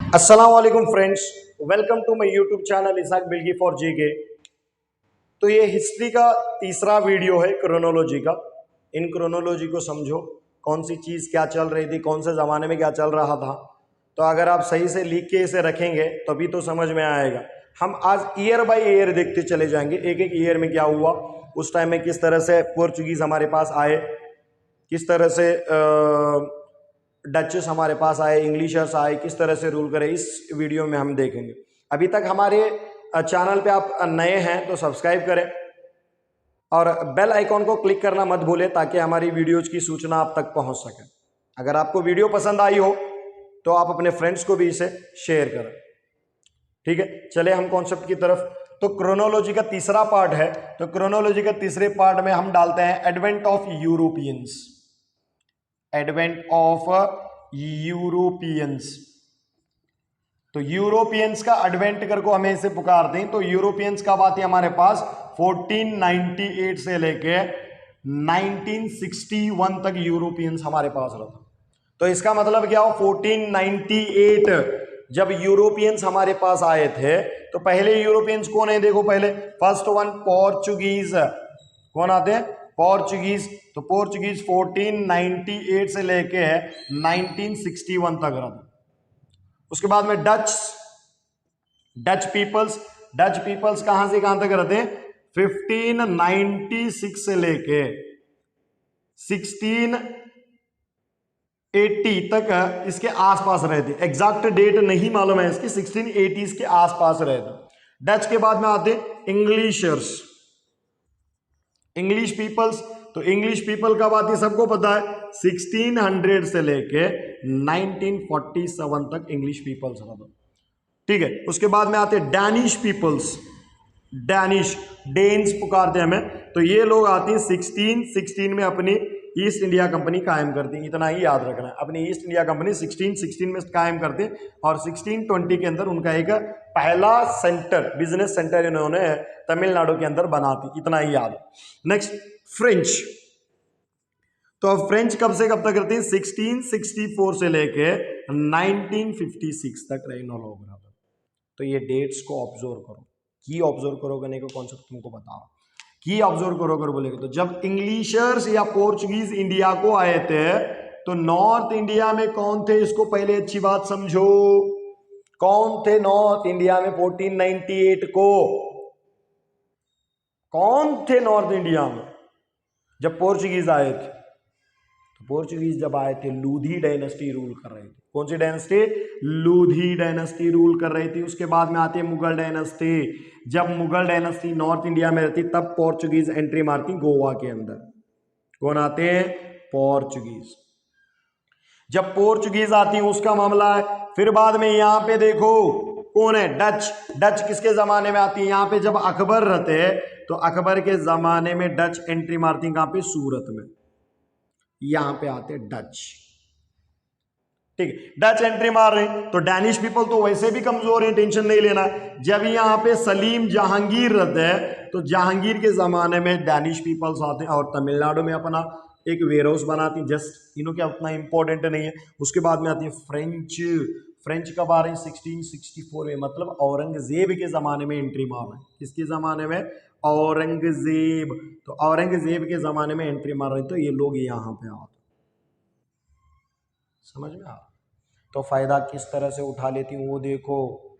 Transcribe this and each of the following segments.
अस्सलाम वालेकुम friends, welcome to my YouTube channel Ishaq Bilgi for GK. तो ये हिस्ट्री का तीसरा वीडियो है क्रोनोलॉजी का। इन क्रोनोलॉजी को समझो, कौन सी चीज़ क्या चल रही थी, कौन से ज़माने में क्या चल रहा था। तो अगर आप सही से लिख के इसे रखेंगे तभी तो समझ में आएगा। हम आज ईयर बाय ईयर देखते चले जाएंगे, एक एक ईयर में क्या हुआ, उस टाइम में किस तरह से पोर्चुगीज़ हमारे पास आए, किस तरह से डचेस हमारे पास आए, इंग्लिशर्स आए, किस तरह से रूल करे, इस वीडियो में हम देखेंगे। अभी तक हमारे चैनल पे आप नए हैं तो सब्सक्राइब करें और बेल आइकॉन को क्लिक करना मत भूलें ताकि हमारी वीडियोज की सूचना आप तक पहुंच सके। अगर आपको वीडियो पसंद आई हो तो आप अपने फ्रेंड्स को भी इसे शेयर करें। ठीक है, चले हम कॉन्सेप्ट की तरफ। तो क्रोनोलॉजी का तीसरा पार्ट है। तो क्रोनोलॉजी का तीसरे पार्ट में हम डालते हैं advent of Europeans. Advent of Europeans. तो यूरोपियंस का एडवेंट कर को हमें इसे पुकारते हैं। तो यूरोपियंस कब आती है हमारे पास? 1498 से लेके 1961 तक यूरोपियंस हमारे पास रहता। तो इसका मतलब क्या हो, 1498 जब यूरोपियंस हमारे पास आए थे तो पहले यूरोपियंस कौन है? देखो पहले फर्स्ट वन पोर्चुगीज। कौन आते हैं? पोर्चुगीज। तो पोर्चुगीज 1498 से लेके 1961 तक रहते। उसके बाद में डच पीपल्स। डच पीपल्स कहां से कहां तक रहते हैं? 1596 से लेके 1680 तक इसके आसपास रहते। एग्जैक्ट डेट नहीं मालूम है इसकी, 1680 के आसपास रहते। डच के बाद में आते इंग्लिशर्स, इंग्लिश पीपल्स। तो इंग्लिश पीपल कब आती है सबको पता है, 1600 से लेके 1947 तक इंग्लिश पीपल्स रहते। ठीक है, उसके बाद में आते डैनिश पीपल्स। डैनिश, डेन्स पुकारते हैं हमें। तो ये लोग आती हैं 1616 में अपनी ईस्ट इंडिया कंपनी कायम करती है। इतना ही याद रखना है, अपनी ईस्ट इंडिया कंपनी 1616 में कायम करते हैं और 1620 के अंदर उनका एक पहला सेंटर, बिजनेस सेंटर इन्होंने तमिलनाडु के अंदर बनाती। इतना ही याद है। Next French. तो अब फ्रेंच कब से कब तक करते हैं? 1664 से लेके 1956 तक रहे नो लोग। तो ये डेट्स को ऑब्जर्व करो, की ऑब्जर्व करो करने का कॉन्सेप्ट तुमको बताओ। की ऑब्जर्व करो कर बोलेगे तो जब इंग्लिशर्स या पोर्चुगीज इंडिया को आए थे तो नॉर्थ इंडिया में कौन थे? इसको पहले अच्छी बात समझो, कौन थे नॉर्थ इंडिया में 1498 को? कौन थे नॉर्थ इंडिया में जब पोर्चुगीज आए थे? तो पोर्चुगीज जब आए थे लूधी डायनेस्टी रूल कर रही थी। कौन सी डायनेस्टी? लूधी डायनेस्टी रूल कर रही थी। उसके बाद में आती है मुगल डायनेस्टी। जब मुगल डायनेस्टी नॉर्थ इंडिया में रहती तब पोर्चुगीज एंट्री मारती गोवा के अंदर। कौन आते हैं? पोर्चुगीज। जब पोर्चुगीज आती है उसका मामला है। फिर बाद में यहां पे देखो कौन है? डच। डच किसके जमाने में आती है? यहां पे जब अकबर रहते तो अकबर के जमाने में डच एंट्री मारती कहां पे? सूरत में। यहां पे आते डच। ठीक है, डच एंट्री मार रहे हैं तो डैनिश पीपल तो वैसे भी कमजोर हैं, टेंशन नहीं लेना। जब यहां पे सलीम जहांगीर रहते हैं तो जहांगीर के जमाने में डैनिश पीपल्स आते हैं और तमिलनाडु में अपना एक वेयर हाउस बनाती, जस्ट इन्हों क्या उतना इंपॉर्टेंट नहीं है। उसके बाद में आती है फ्रेंच। फ्रेंच कब आ रहे हैं? 1664 में, मतलब औरंगजेब के जमाने में एंट्री मार रहे हैं। किसके जमाने में? औरंगजेब। तो औरंगजेब के जमाने में एंट्री मार रहे हैं तो ये लोग यहां पे आते। समझ में आ? तो फायदा किस तरह से उठा लेती हूँ वो देखो।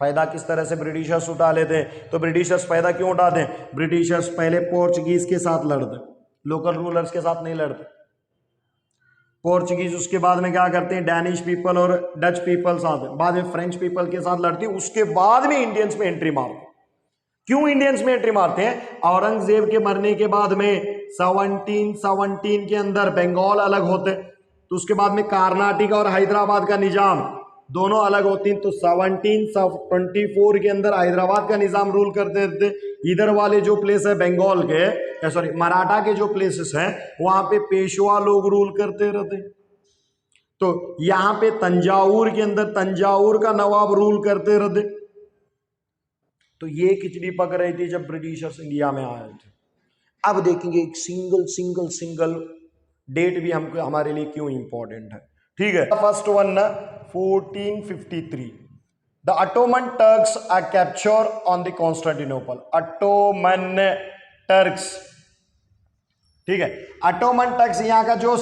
फायदा किस तरह से ब्रिटिशर्स उठा लेते हैं। तो ब्रिटिशर्स फायदा क्यों उठाते हैं? ब्रिटिशर्स पहले पोर्चुगीज के साथ लड़ते, लोकल रूलर्स के साथ नहीं लड़ते। पोर्चुगीज उसके बाद में क्या करते हैं? डैनिश पीपल और डच पीपल्स आते हैं, बाद में फ्रेंच पीपल के साथ लड़ती है। उसके बाद में इंडियंस में एंट्री मारते। क्यों इंडियंस में एंट्री मारते हैं? औरंगजेब के मरने के बाद में 1717 के अंदर बंगाल अलग होते, तो उसके बाद में कर्नाटक और हैदराबाद का निजाम दोनों अलग होती हैं। तो 1724 के अंदर हैदराबाद का निजाम रूल करते थे। इधर वाले जो प्लेस है बंगाल के, सॉरी मराठा के जो प्लेसेस हैं वहां पे पेशवा लोग रूल करते रहते। तो यहां पे तंजावुर के अंदर तंजावुर का नवाब रूल करते रहते। तो ये खिचड़ी पक रही थी जब ब्रिटिशर्स इंडिया में आए थे। अब देखेंगे एक सिंगल डेट भी हमको हमारे लिए क्यों इंपॉर्टेंट है। ठीक है, फर्स्ट वन ना 1453 the Ottoman Turks are capture on the Constantinople. Ottoman Turks, ठीक है। ऑटोमन टर्क्स यहाँ का जो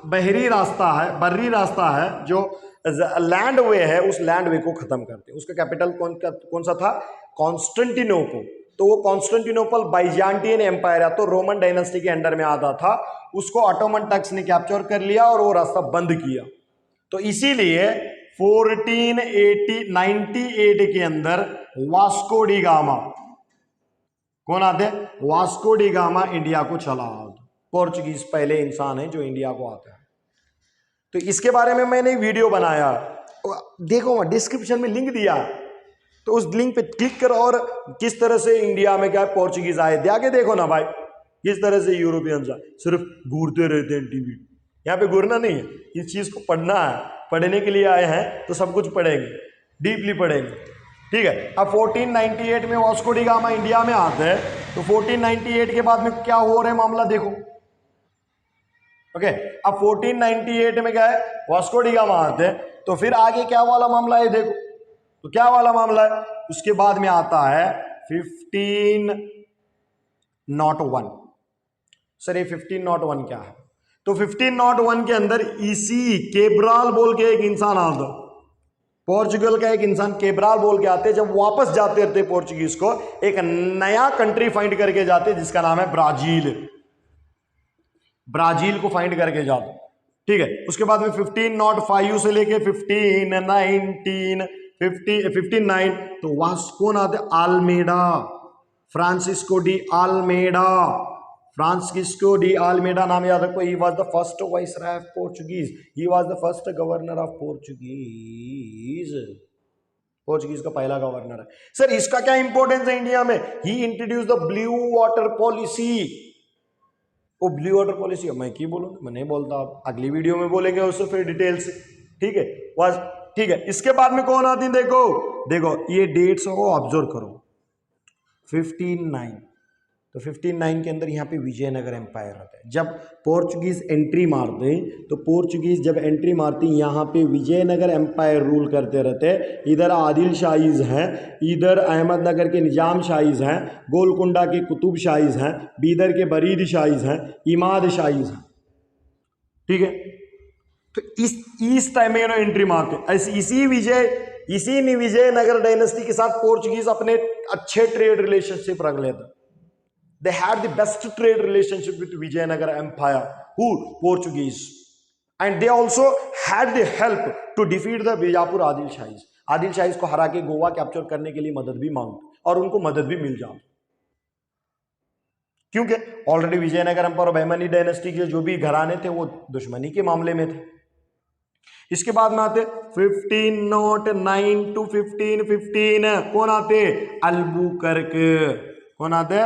बहरी रास्ता है, बर्री रास्ता है, जो लैंड वे है, उस लैंड वे को खत्म करते हैं। उसका कैपिटल कौन सा था? कॉन्स्टेंटिनोपल। तो वो कॉन्स्टेंटिनोपल बाइजेंटियन एम्पायर है, तो रोमन डायनेस्टी के अंडर में आता था। उसको ऑटोमन टर्क्स ने कैप्चर कर लिया और वो रास्ता बंद किया। तो इसीलिए 1498 के अंदर वास्को डी गामा, कौन आते? वास्को डी गामा इंडिया को चला। पोर्चुगीज पहले इंसान है जो इंडिया को आता है। तो इसके बारे में मैंने वीडियो बनाया, देखो डिस्क्रिप्शन में लिंक दिया, तो उस लिंक पे क्लिक करो और किस तरह से इंडिया में क्या पोर्चुगीज आए थे आगे देखो ना भाई, किस तरह से यूरोपियंस सिर्फ घूरते रहते हैं टीवी। यहाँ पे घूरना नहीं है, इस चीज को पढ़ना है, पढ़ने के लिए आए हैं तो सब कुछ पढ़ेंगे, डीपली पढ़ेंगे, ठीक है। अब 1498 में वास्को डी गामा इंडिया में आते हैं, तो 1498 के बाद में क्या हो रहा है मामला देखो, ओके। अब 1498 में क्या है, वास्को डी गामा आते हैं, तो फिर आगे क्या वाला मामला है देखो, तो क्या वाला मामला है, उसके बाद में आता है 1501। सर ये 1501 क्या है? तो 1501 के अंदर इसी केब्राल बोल के एक इंसान आता, पोर्चुगल का एक इंसान केब्राल बोल के आते, जब वापस जाते रहते पोर्चुगीज को, एक नया कंट्री फाइंड करके जाते जिसका नाम है ब्राजील। ब्राजील को फाइंड करके जाते, ठीक है। उसके बाद में 1505 से लेके 1509 तो वास्को कौन आते? Almeida, Francisco de Almeida. Francisco de Almeida नाम याद रखो। He was the first viceroy of Portuguese, he was the first governor of Portuguese. Portuguese का पहला गवर्नर है। सर इसका क्या इंपॉर्टेंस है इंडिया में? He introduce the blue water policy. वो ब्लू वाटर पॉलिसी मैं क्यों बोलूँ, मैं नहीं बोलता, आप अगली वीडियो में बोलेंगे उससे फिर डिटेल से, ठीक है। बस ठीक है। इसके बाद में कौन आती है देखो, देखो ये डेट्स को ऑब्जर्व करो। 1509, तो 1509 के अंदर यहाँ पे विजयनगर एम्पायर आता है। जब पोर्चुगीज एंट्री मारते हैं, तो पोर्चुगीज जब एंट्री मारती यहाँ पे विजयनगर एम्पायर रूल करते रहते हैं। इधर आदिल शाहीज हैं, इधर अहमदनगर के निजाम शाहीज हैं, गोलकुंडा के कुतुब शाहीज हैं, बीदर के बरीद शाहीज हैं, इमाद शाहीज हैं, ठीक है। तो इस टाइम में एंट्री मारते हैं। इसी विजयनगर डायनेस्टी के साथ पोर्चुगीज अपने अच्छे ट्रेड रिलेशनशिप रख लेते। They had the best trade relationship with Vijayanagar Empire, who Portuguese, and they also had the help to defeat the Bijapur Adil Shahis. Adil Shahis को हरा के गोवा कैप्चर करने के लिए मदद भी मांगते और उनको मदद भी मिल जाती, क्योंकि ऑलरेडी विजयनगर एम्पायर और बहमनी डायनेस्टी के जो भी घराने थे वो दुश्मनी के मामले में थे। इसके बाद में आते 1509 to 1515 कौन आते? अल्बुकर्क। कौन आते?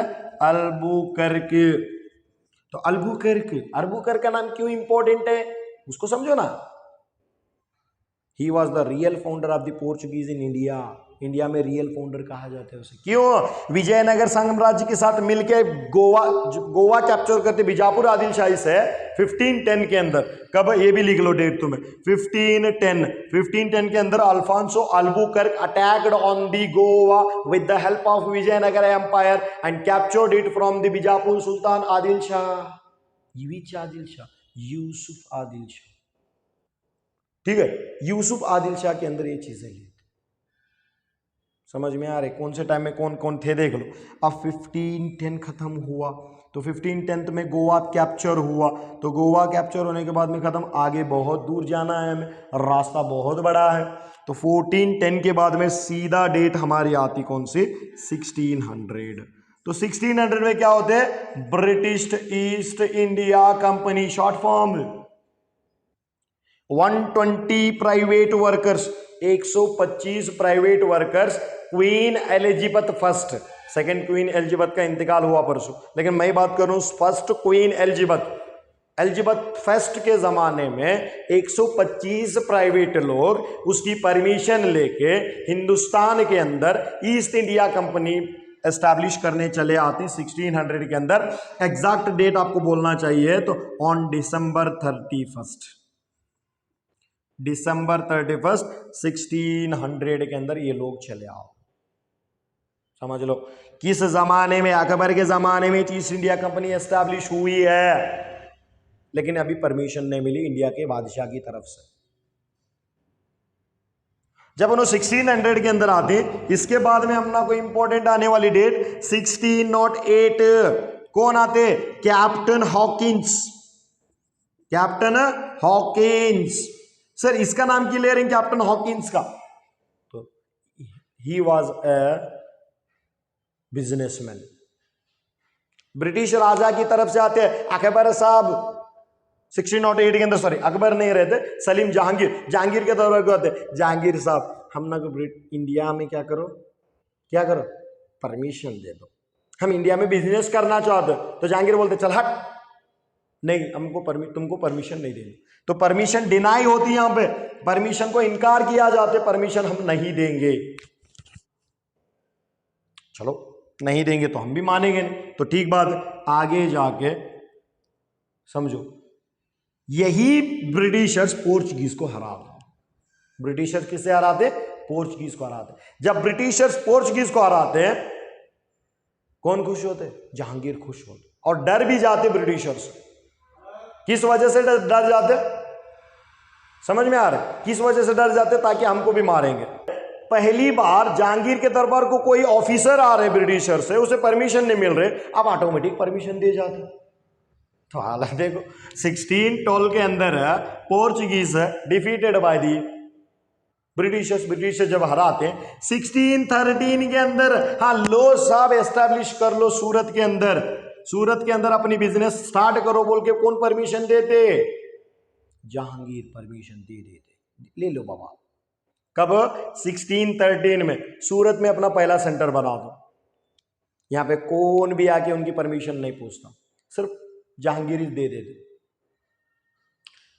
अल्बुकर्क। तो अल्बुकर्क का नाम क्यों इंपॉर्टेंट है उसको समझो ना। ही was the real founder of the Portuguese in India. India में रियल फाउंडर कहा जाता है उसे। क्यों? विजयनगर साम्राज्य के साथ मिलके गोवा कैप्चर करते बीजापुर आदिल शाही से 1510 के अंदर। कब? ये भी लिख लो डेट तुम्हें, 1510 के अंदर Alfonso Albuquerque attacked on the Goa with the help of Vijayanagara empire and captured it from the Bijapur sultan Adil Shah. Yusuf Adil Shah, ठीक है। यूसुफ आदिल शाह के अंदर ये चीजें ली। समझ में आ रहे कौन से टाइम में कौन कौन थे देख लो। अब 1510 खत्म हुआ तो 1510 में गोवा कैप्चर हुआ। तो गोवा कैप्चर होने के बाद में खत्म, आगे बहुत दूर जाना है हमें, रास्ता बहुत बड़ा है। तो 1410 के बाद में सीधा डेट हमारी आती कौन सी? 1600। तो 1600 में क्या होते हैं? British east India company, short form 120 private workers, 125 private workers. Queen Elizabeth first, second queen Elizabeth का इंतकाल हुआ परसों, लेकिन मैं बात करूं फर्स्ट क्वीन एलिजाबेथ फर्स्ट के जमाने में 125 प्राइवेट लोग उसकी परमिशन लेके हिंदुस्तान के अंदर ईस्ट इंडिया कंपनी एस्टैब्लिश करने चले आते 1600 के अंदर। एग्जैक्ट डेट आपको बोलना चाहिए तो ऑन December 31 दिसंबर 31 1600 के अंदर ये लोग चले आओ। समझ लो किस जमाने में, अकबर के जमाने में ईस्ट इंडिया कंपनी एस्टैब्लिश हुई है, लेकिन अभी परमिशन नहीं मिली इंडिया के बादशाह की तरफ से। जब उन्होंने 1600 के अंदर आते, इसके बाद में अपना कोई इंपॉर्टेंट आने वाली डेट 1608, कौन आते? Captain Hawkins. Captain Hawkins. Sir इसका नाम क्यों ले रहे हैं कैप्टन हॉकिंस का? तो he was a businessman. British राजा की तरफ से आते हैं। अकबर साहब 1608 के अंदर, सॉरी अकबर नहीं रहते, सलीम जहांगीर के दौरान को आते। जहांगीर साहब हम ना को इंडिया में क्या करो परमिशन दे दो, हम इंडिया में बिजनेस करना चाहते। तो जहांगीर बोलते चल हट, नहीं हमको तुमको परमिशन नहीं देंगे। तो परमिशन डिनाई होती है यहां पे, परमिशन को इनकार किया जाते, परमिशन हम नहीं देंगे। चलो नहीं देंगे तो हम भी मानेंगे नहीं, तो ठीक बात। आगे जाके समझो, यही ब्रिटिशर्स पोर्चुगीज को हराते। ब्रिटिशर्स किसे हराते? पोर्चुगीज को हराते। जब ब्रिटिशर्स पोर्चुगीज को हराते हैं, कौन खुश होते? जहांगीर खुश होते, और डर भी जाते ब्रिटिशर्स। किस वजह से डर जाते? समझ में आ रहा है किस वजह से डर जाते? ताकि हमको भी मारेंगे। पहली बार जहांगीर के दरबार को कोई ऑफिसर आ रहे ब्रिटिशर से, उसे परमिशन नहीं मिल रहे, अब ऑटोमेटिक परमिशन दे जाते। तो हालत देखो, 1612 के अंदर Portuguese defeated by the Britishers. British जब हराते हैं 1613 के अंदर, हाँ लो साहब एस्टैब्लिश कर लो सूरत के अंदर, सूरत के अंदर अपनी बिजनेस स्टार्ट करो बोल के कौन परमिशन देते? जहांगीर परमिशन दे देते, ले लो बाबा। कब? 1613 में सूरत में अपना पहला सेंटर बना दो। यहां पे कौन भी आके उनकी परमिशन नहीं पूछता, सिर्फ जहांगीर दे देते।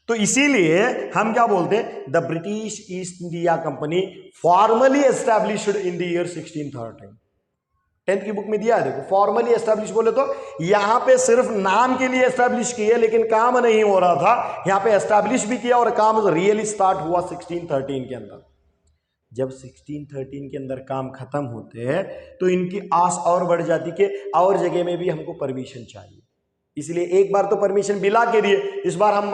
तो इसीलिए हम क्या बोलते हैं? The British east India company formally established in the year 1613। 10th की बुक में दिया है, देखो फॉर्मली एस्टैब्लिश बोले तो यहां पे सिर्फ नाम के लिए एस्टैब्लिश किया, लेकिन काम नहीं हो रहा था। यहां पे एस्टैब्लिश भी किया और काम रियली स्टार्ट हुआ 1613 के अंदर। जब 1613 के अंदर काम खत्म होते हैं तो इनकी आस और बढ़ जाती कि और जगह में भी हमको परमिशन चाहिए। इसलिए एक बार तो परमिशन बिला के दिए, इस बार हम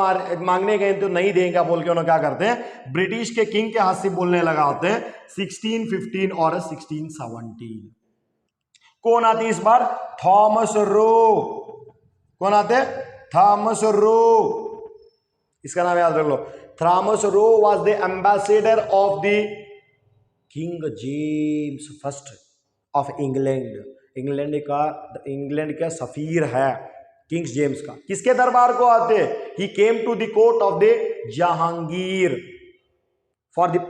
मांगने गए तो नहीं देंगे बोल के उन्होंने क्या करते हैं? ब्रिटिश के किंग के हाथ से बोलने लगा होते हैं 1615 और 1617। कौन आती इस बार? Thomas Roe. कौन आते? Thomas Roe. इसका नाम याद रख लो। Thomas Roe was the ambassador of the king James first of England. England का सफीर है किंग जेम्स का। किसके दरबार को आते? He came to the court of the Jahangir for the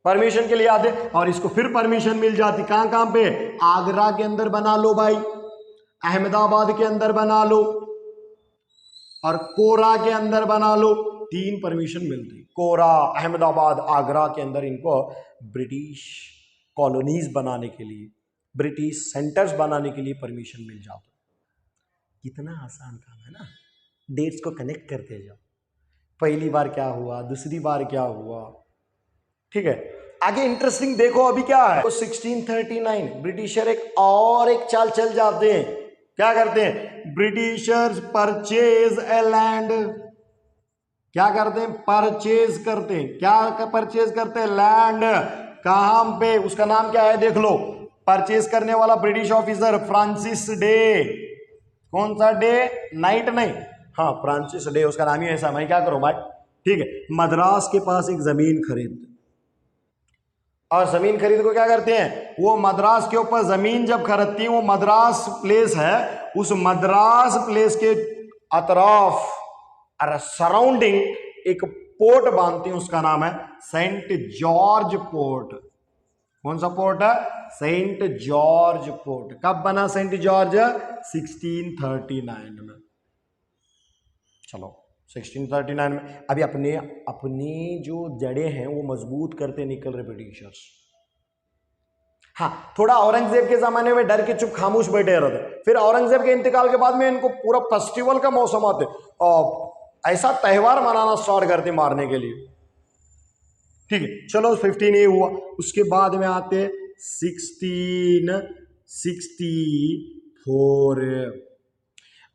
permission के लिए आते, और इसको फिर परमिशन मिल जाती। कहां पे? आगरा के अंदर बना लो भाई, अहमदाबाद के अंदर बना लो, और कोरा के अंदर बना लो। 3 परमिशन मिलती। कोरा, अहमदाबाद, आगरा के अंदर इनको ब्रिटिश कॉलोनीज बनाने के लिए, ब्रिटिश सेंटर्स बनाने के लिए परमिशन मिल जाती। कितना आसान काम है ना, डेट्स को कनेक्ट करते जाओ। पहली बार क्या हुआ, दूसरी बार क्या हुआ, ठीक है। आगे इंटरेस्टिंग देखो अभी क्या है। तो 1639 ब्रिटिशर एक चाल चल जाते हैं। क्या करते हैं? Britishers purchase a land. क्या करते हैं? परचेज करते हैं। क्या परचेज करते हैं? लैंड। कहां पे? उसका नाम क्या है देख लो। परचेज करने वाला ब्रिटिश ऑफिसर फ्रांसिस डे। कौन सा डे? नाइट नहीं, हाँ फ्रांसिस डे, उसका नाम ही ऐसा। मैं क्या करूं भाई, ठीक है। मद्रास के पास एक जमीन खरीदते, और जमीन खरीद को क्या करते हैं? वो मद्रास के ऊपर जमीन जब खरीदती है, वो मद्रास प्लेस है, उस मद्रास प्लेस के अतराफ और सराउंडिंग एक पोर्ट बांधती है, उसका नाम है सेंट जॉर्ज पोर्ट। कौन सा पोर्ट है? Saint George port. कब बना सेंट जॉर्ज? 1639 में। चलो 1639 में अभी अपने जो जड़ें हैं वो मजबूत करते निकल रहे ब्रिटिशर्स। हाँ, थोड़ा औरंगजेब के जमाने में डर के चुप खामोश बैठे रहते, फिर औरंगजेब के इंतकाल के बाद में इनको पूरा फेस्टिवल का मौसम आते, और ऐसा त्यौहार मनाना स्टार्ट करते मारने के लिए। ठीक है, चलो 15 ये हुआ। उसके बाद में आते 1664।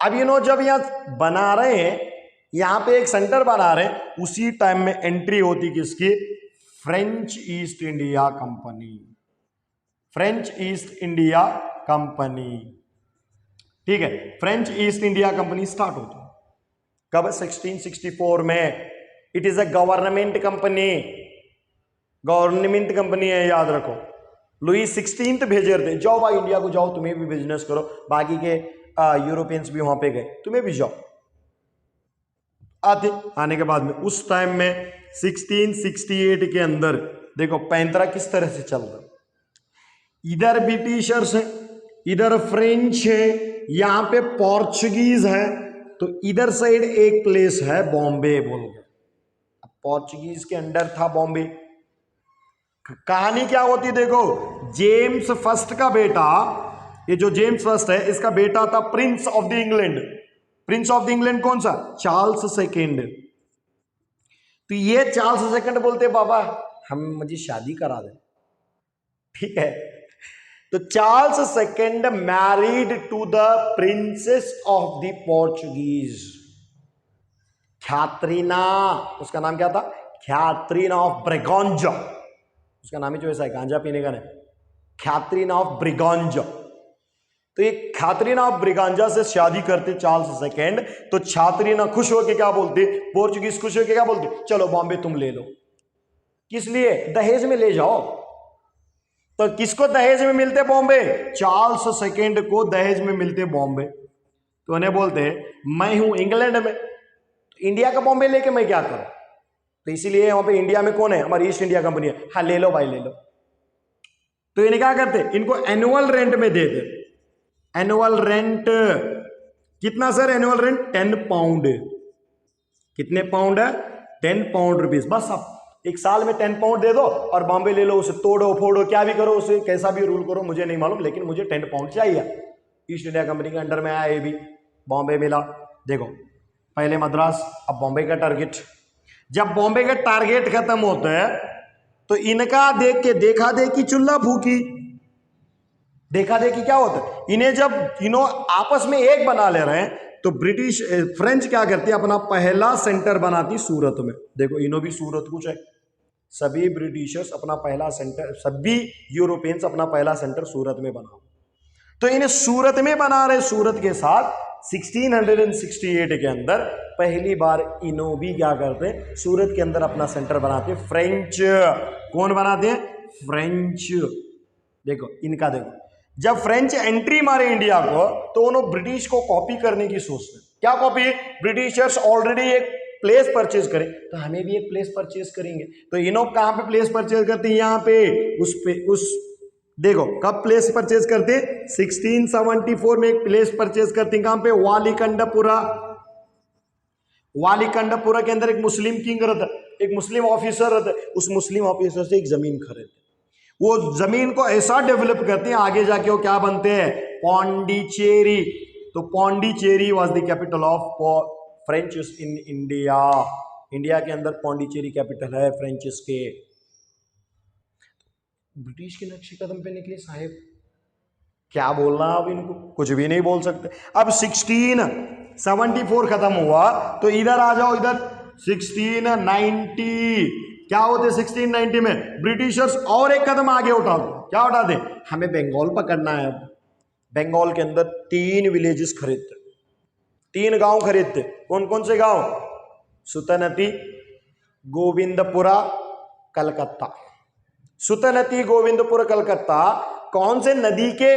अब जब यहां बना रहे हैं, यहां पे एक सेंटर बना रहे हैं, उसी टाइम में एंट्री होती किसकी? French east India company. French east India company, ठीक है, French east India company start होती है कब? 1664 में। It is a government company, government company है, याद रखो। लुई 16 भेजे थे, जाओ भाई इंडिया को जाओ, तुम्हें भी बिजनेस करो, बाकी के यूरोपियंस भी वहां पे गए, तुम्हें भी जाओ। आने के बाद में उस टाइम में 1668 के अंदर देखो पैंतरा किस तरह से चल रहा, इधर ब्रिटिशर्स है, इधर फ्रेंच है, यहां पे पोर्चुगीज है, तो इधर साइड एक प्लेस है बॉम्बे बोल के, पोर्चुगीज के अंडर था बॉम्बे। कहानी क्या होती देखो, जेम्स फर्स्ट का बेटा, ये जो जेम्स फर्स्ट है इसका बेटा था Prince of the England. Prince of the England कौन सा? Charles second. तो ये चार्ल्स सेकेंड बोलते बाबा मुझे शादी करा दे, ठीक है। तो Charles second married to the princess of the Portuguese, Catherina, उसका नाम क्या था? कैथरीन ऑफ ब्रेगोंजा, उसका नाम ही जो ऐसा है, गांजा पीने का नहीं, कैथरीन ऑफ ब्रिगोंजा। तो ये कैथरीन ऑफ ब्रिगोंजा से शादी करते चार्ल्स सेकेंड, तो कैथरीना खुश होके क्या बोलती, पोर्चुगीज खुश होके क्या बोलती, चलो बॉम्बे तुम ले लो। किस लिए? दहेज में ले जाओ। तो किसको दहेज में मिलते बॉम्बे? चार्ल्स सेकेंड को दहेज में मिलते बॉम्बे। तो उन्हें बोलते मैं हूं इंग्लैंड में, तो इंडिया का बॉम्बे लेके मैं क्या करूं? तो इसीलिए वहां पे इंडिया में कौन है? हमारी ईस्ट इंडिया कंपनी है, हाँ ले लो भाई ले लो। तो इन्हें क्या करते, इनको एनुअल रेंट में दे दे। एनुअल रेंट कितना सर? Annual rent 10 pound. कितने पाउंड है? 10 पाउंड रुपीज। बस आप एक साल में 10 पाउंड दे दो और बॉम्बे ले लो, उसे तोड़ो फोड़ो क्या भी करो, उसे कैसा भी रूल करो, मुझे नहीं मालूम, लेकिन मुझे 10 पाउंड चाहिए। ईस्ट इंडिया कंपनी के अंडर में आया, ये भी बॉम्बे मिला। देखो पहले मद्रास, अब बॉम्बे का टारगेट। जब बॉम्बे का टारगेट खत्म होता है तो इनका देख के देखा देखी चुल्ला फूकी। देखा देखी क्या होता है, इन्हें जब आपस में एक बना ले रहे हैं तो ब्रिटिश फ्रेंच क्या करती है, अपना पहला सेंटर बनाती सूरत में। देखो इन्हों भी सूरत कुछ है, सभी ब्रिटिशर्स अपना पहला सेंटर, सभी यूरोपियंस अपना पहला सेंटर सूरत में बना। तो इन्हें सूरत में बना रहे, सूरत के साथ 1668 के अंदर पहली बार इन्हों भी क्या करते हैं, सूरत के अंदर अपना सेंटर बनाते हैं। फ्रेंच कौन बनाते हैं? फ्रेंच। देखो इनका देखो, जब फ्रेंच एंट्री मारे इंडिया को तो उन्होंने ब्रिटिश को कॉपी करने की सोचते। क्या कॉपी? ब्रिटिशर्स ऑलरेडी एक प्लेस परचेज करें तो हमें भी एक प्लेस परचेज करेंगे। तो इन्हों कहां पे प्लेस परचेज करते हैं? यहां पे उस देखो कब प्लेस परचेज करते हैं? 1674 में एक प्लेस परचेज करते हैं। कहां पे? वालीकंडपुरा। वालीकंडपुरा के अंदर एक मुस्लिम किंग रहता, एक मुस्लिम ऑफिसर रहता, उस मुस्लिम ऑफिसर से एक जमीन खरीदते, वो जमीन को ऐसा डेवलप करते हैं आगे जाके वो क्या बनते हैं? पौंडीचेरी। तो Pondicherry was the capital of French in India. India के अंदर पौंडीचेरी कैपिटल है फ्रेंचेस के। ब्रिटिश के नक्शे कदम पे निकले साहेब, क्या बोलना अब इनको, कुछ भी नहीं बोल सकते। अब 1674 खत्म हुआ तो इधर आ जाओ, इधर 1690 क्या होते? 1690 में ब्रिटिशर्स और एक कदम आगे उठा दो। क्या उठा दे? हमें बंगाल पकड़ना है। अब बंगाल के अंदर 3 विलेजेस खरीदते, 3 गांव खरीदते। कौन कौन से गांव? सुतनती, गोविंदपुरा, कलकत्ता। सुतनती, गोविंदपुरा, कलकत्ता कौन से नदी के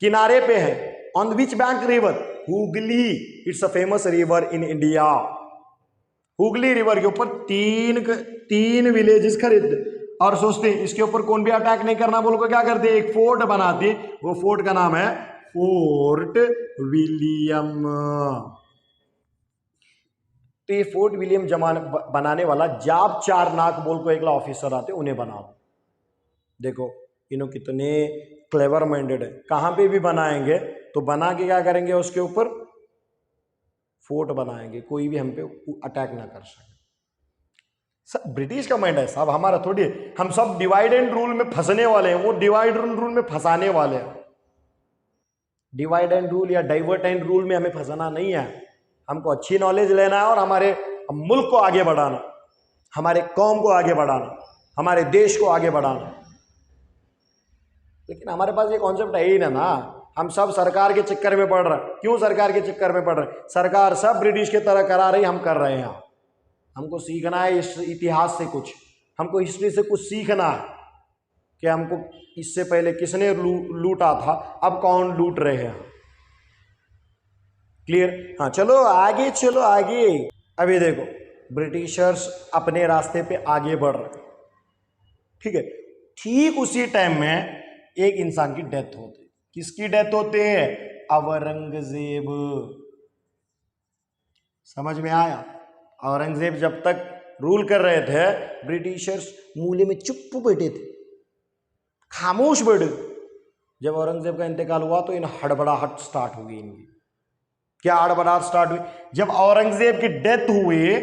किनारे पे है? On which bank river? Hooghly. It's a famous river in India. Hooghly river के ऊपर 3 विलेजेस खरीदते और सोचते इसके ऊपर कौन भी अटैक नहीं करना बोल को क्या करते? एक फोर्ट बनाते, वो फोर्ट का नाम है फोर्ट विलियम। तो ये फोर्ट विलियम बनाने वाला जाब चारनाक बोल को एक ऑफिसर आते, उन्हें बनाओ। देखो इन्हों कितने क्लेवर माइंडेड है। कहां पे भी बनाएंगे तो बना के क्या करेंगे? उसके ऊपर फोर्ट बनाएंगे, कोई भी हम पे अटैक ना कर सके। सब ब्रिटिश का माइंड है साहब, हमारा थोड़ी है। हम सब डिवाइड एंड रूल में फंसने वाले हैं, वो डिवाइड एंड रूल में फंसाने वाले हैं। डिवाइड एंड रूल या डाइवर्ट एंड रूल में हमें फंसाना नहीं है। हमको अच्छी नॉलेज लेना है और हमारे मुल्क को आगे बढ़ाना, हमारे कौम को आगे बढ़ाना, हमारे देश को आगे बढ़ाना। लेकिन हमारे पास ये कॉन्सेप्ट है ही ना। हम सब सरकार के चक्कर में पड़ रहे हैं। क्यों सरकार के चक्कर में पड़ रहे हैं? सरकार सब ब्रिटिश की तरह करा रही, हम कर रहे हैं। हमको सीखना है इस इतिहास से कुछ, हमको हिस्ट्री से कुछ सीखना है कि हमको इससे पहले किसने लूटा था, अब कौन लूट रहे हैं। क्लियर? हाँ, चलो आगे, चलो आगे। अभी देखो, ब्रिटिशर्स अपने रास्ते पे आगे बढ़ रहे, ठीक है। ठीक उसी टाइम में एक इंसान की डेथ होती है। किसकी डेथ होती है? औरंगजेब। समझ में आया? औरंगजेब जब तक रूल कर रहे थे, ब्रिटिशर्स मूले में चुप बैठे थे, खामोश बैठे। जब औरंगजेब का इंतकाल हुआ तो इन हड़बड़ाहट स्टार्ट हो गई इनकी। क्या हड़बड़ाहट स्टार्ट हुई? जब औरंगजेब की डेथ हुई,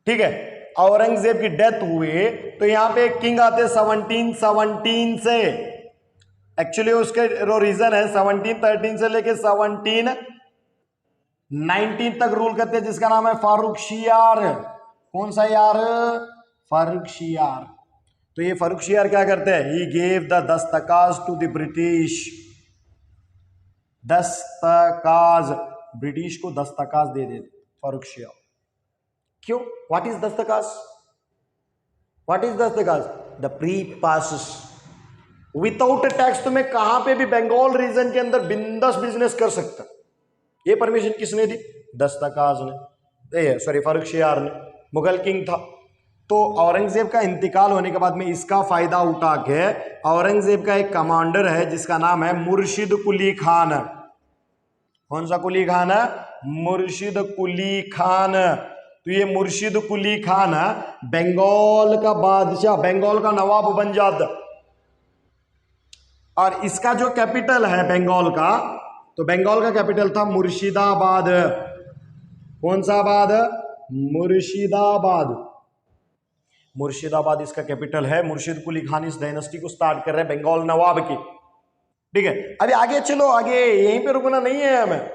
ठीक है, औरंगजेब की डेथ हुई तो यहां पे एक किंग आते 1717 से। एक्चुअली उसके रीजन है 1713 से लेके 1719 तक रूल करते हैं, जिसका नाम है फारुखशियार। कौन सा यार? फारुखशियार। तो ये फारुखशियार क्या करते हैं? He gave the dastaks to the British. Dastaks, British को दस्तकाज दे देते फारुखशियार। क्यों? What is dastaks? What is dastaks? The free passes without tax. तुम्हें कहां पे भी बंगाल रीजन के अंदर बिंदास बिजनेस कर सकता। ये परमिशन किसने दी? दस्तकाज ने, सॉरी फारुखशियार ने। मुगल किंग था। तो औरंगजेब का इंतकाल होने के बाद में इसका फायदा उठा के औरंगजेब का एक कमांडर है जिसका नाम है मुर्शिद कुली खान। कौन सा कुली खान है? मुर्शिद कुली खान। तो ये मुर्शिद कुली खान बंगाल का बादशाह, बंगाल का नवाब बन जाता। और इसका जो कैपिटल है बंगाल का, तो बंगाल का कैपिटल था मुर्शिदाबाद। कौन सा आबाद? मुर्शिदाबाद। मुर्शिदाबाद इसका कैपिटल है। मुर्शिद कुली खान इस डायनेस्टी को स्टार्ट कर रहे हैं बंगाल नवाब की, ठीक है। अभी आगे चलो, आगे यहीं पे रुकना नहीं है हमें,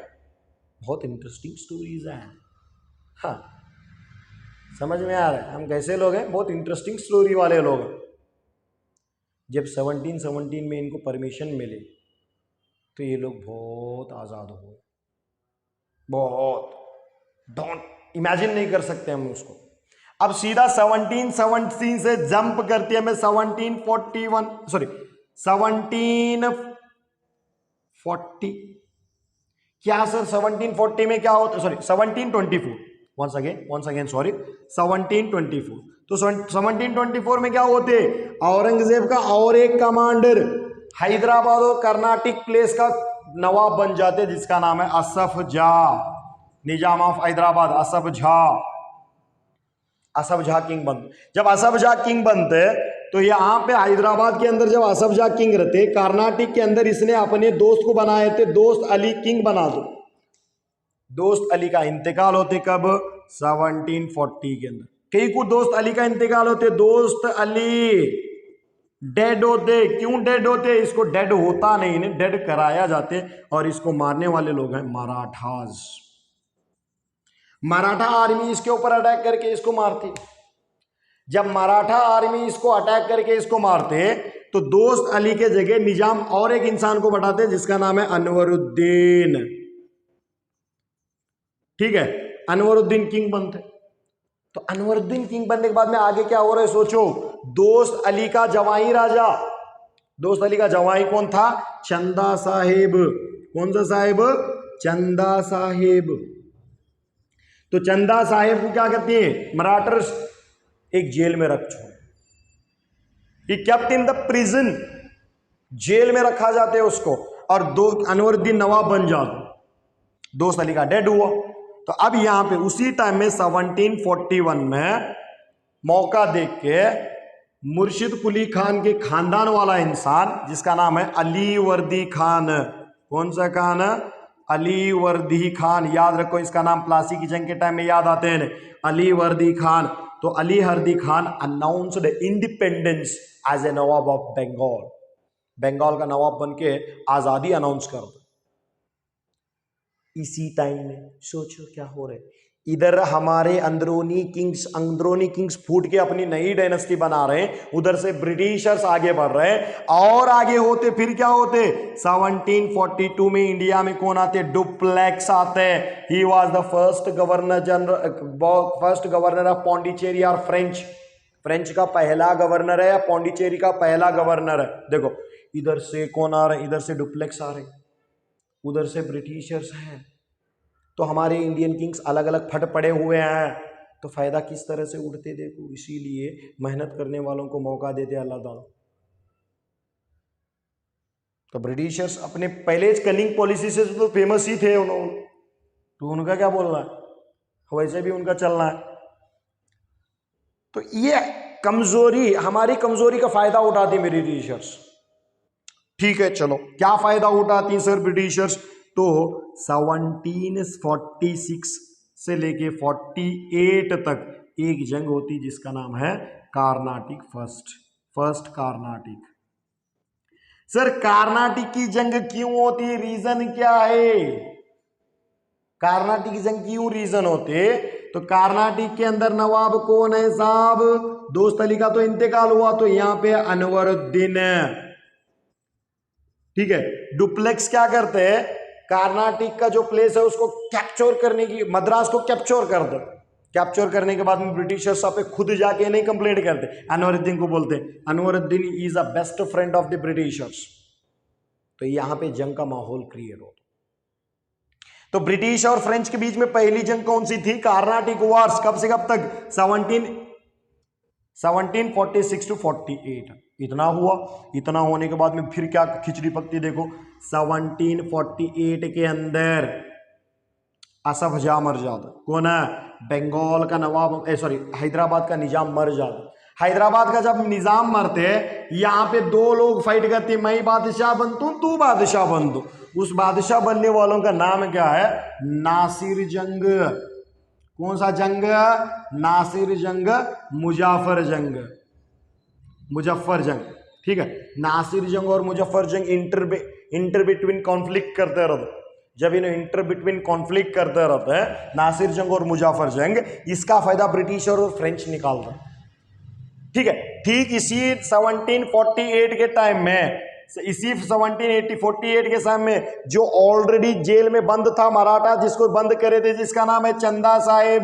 बहुत इंटरेस्टिंग स्टोरीज हैं। हाँ, समझ में आ रहा है हम कैसे लोग हैं? बहुत इंटरेस्टिंग स्टोरी वाले लोग हैं। जब 1717 में इनको परमिशन मिली तो ये लोग बहुत आज़ाद हुए, बहुत। डोंट इमेजिन नहीं कर सकते हम उसको। अब सीधा 1717 से जंप करती है मैं 1741, सॉरी 1740। क्या सर 1740 में क्या होता? Sorry 1724, once again sorry 1724। तो 1724 में क्या होते? औरंगजेब का और एक कमांडर हैदराबाद और कर्नाटक प्लेस का नवाब बन जाते जिसका नाम है असफ जा। निजाम ऑफ हैदराबाद असफ झा। असफ झा किंग बनते। जब असफ झा किंग बनते तो यहां पे हैदराबाद के अंदर जब असफ झा किंग रहते, कर्नाटक के अंदर इसने अपने दोस्त को बनाए थे, दोस्त अली किंग बना दो। दोस्त अली का इंतकाल होते कब? 1740 के अंदर। कई को दोस्त अली का इंतकाल होते, दोस्त अली डेड होते। क्यों डेड होते? इसको डेड होता नहीं, इन्हें डेड कराया जाते। और इसको मारने वाले लोग हैं मराठास। मराठा आर्मी इसके ऊपर अटैक करके इसको मारती। जब मराठा आर्मी इसको अटैक करके इसको मारते तो दोस्त अली के जगह निजाम और एक इंसान को बढ़ाते जिसका नाम है अनवरुद्दीन, ठीक है। अनवरुद्दीन किंग बनते। तो अनवरुद्दीन किंग बनने के बाद में आगे क्या हो रहा है सोचो। दोस्त अली का जवाई राजा, दोस्त अली का जवाई कौन था? चंदा साहेब। कौन सा साहेब? चंदा साहेब। तो चंदा साहेब को क्या कहते हैं? मराठर्स एक जेल में रख छोड़, he kept in the prison, jail में रखा जाते हैं उसको। और दो अनवरुद्दीन नवाब बन जाते। दोस्त अली का डेड हुआ। तो अब यहां पे उसी टाइम में 1741 में मौका देख के मुर्शिद कुली खान के खानदान वाला इंसान जिसका नाम है अली वर्दी खान। कौन सा खान? अली वर्दी खान, याद रखो इसका नाम प्लासी की जंग के टाइम में याद आते हैं, अली वर्दी खान। तो Ali Vardi Khan announced independence as a nawab of Bengal, Bengal का नवाब बन के आजादी अनाउंस कर दो। इसी टाइम में सोचो क्या हो रहा है, इधर हमारे अंदरूनी किंग्स फूट के अपनी नई डायनेस्टी बना रहे हैं, उधर से ब्रिटिशर्स आगे बढ़ रहे हैं। और आगे होते फिर क्या होते, 1742 में इंडिया में कौन आते, डुप्लेक्स आते। He was the first governor of Pondicherry और फ्रेंच का पहला गवर्नर है या पौंडीचेरी का पहला गवर्नर है। देखो इधर से कौन आ रहे हैं, इधर से डुप्लेक्स आ रहे, उधर से ब्रिटिशर्स हैं। तो हमारे इंडियन किंग्स अलग अलग फट पड़े हुए हैं, तो फायदा किस तरह से उठते देखो। इसीलिए मेहनत करने वालों को मौका देते अल्लाह ताला। तो ब्रिटिशर्स अपने पहले कनिंग पॉलिसी से तो फेमस ही थे उन्होंने, तो उनका क्या बोलना है, वैसे भी उनका चलना है। तो ये कमजोरी, हमारी कमजोरी का फायदा उठाती ब्रिटिशर्स। ठीक है चलो, क्या फायदा उठाती सर ब्रिटिशर्स, तो 1746 से लेके 48 तक एक जंग होती जिसका नाम है कार्नाटिक फर्स्ट कार्नाटिक। सर कार्नाटिक की जंग क्यों होती है, रीजन क्या है, कार्नाटिक की जंग क्यों रीजन होते, तो कार्नाटिक के अंदर नवाब कौन है साहब, दोस्त अली का तो इंतकाल हुआ, तो यहां पे अनवरुद्दीन। ठीक है, डुप्लेक्स क्या करते हैं, कार्नाटिक का जो प्लेस है उसको कैप्चर करने की, मद्रास को कैप्चर कर दो। कैप्चर करने के बाद में ब्रिटिशर्स पे खुद जाके नहीं कंप्लेंट करते, अनवरुद्दीन को बोलते Anwaruddin is a best friend of the Britishers. तो यहां पे जंग का माहौल क्रिएट होता। तो ब्रिटिश और फ्रेंच के बीच में पहली जंग कौन सी थी, कार्नाटिक वॉर्स। कब से कब तक, 1746 टू 48 इतना हुआ। इतना होने के बाद में फिर क्या खिचड़ी पकती देखो, 1748 के अंदर असफ जाह मर जाता। कौन है, बंगाल का नवाब, हैदराबाद का निजाम मर जाता। हैदराबाद का जब निजाम मरते, यहाँ पे दो लोग फाइट करते, मैं बादशाह बनतू तू बादशाह बन दो। उस बादशाह बनने वालों का नाम क्या है, नासिर जंग। कौन सा जंग, नासिर जंग, मुजफ्फर जंग। ठीक है, नासिर जंग और मुजफ्फर जंग इंटर बिटवीन कॉन्फ्लिक्ट करते रहते। जब इन्हें इंटर बिटवीन कॉन्फ्लिक्ट करते रहते हैं, नासिर जंग और मुजफ्फर जंग, इसका फायदा ब्रिटिश और फ्रेंच निकालता। ठीक है, ठीक इसी 1748 के टाइम में, इसी 1748 के समय में जो ऑलरेडी जेल में बंद था मराठा, जिसको बंद करे थे, जिसका नाम है चंदा साहेब,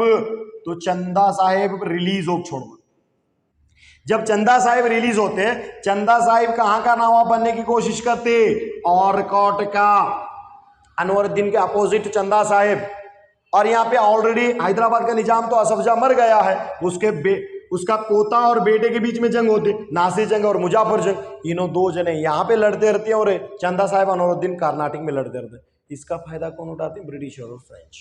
तो चंदा साहेब रिलीज हो छोड़। जब चंदा साहिब रिलीज होते, चंदा साहिब कहां का नवाब बनने की कोशिश करते, औरकोट का, अनवरुद्दीन के अपोजिट चंदा साहिब। और यहाँ पे ऑलरेडी हैदराबाद का निजाम तो असफ जाह मर गया है, उसका पोता और बेटे के बीच में जंग होती, नासिर जंग और मुजफ्फर जंग। इन्हों दो जने यहाँ पे लड़ते रहते हैं और चंदा साहिब अनवरुद्दीन कर्नाटक में लड़ते रहते हैं। इसका फायदा कौन उठाते हैं, ब्रिटिश और फ्रेंच।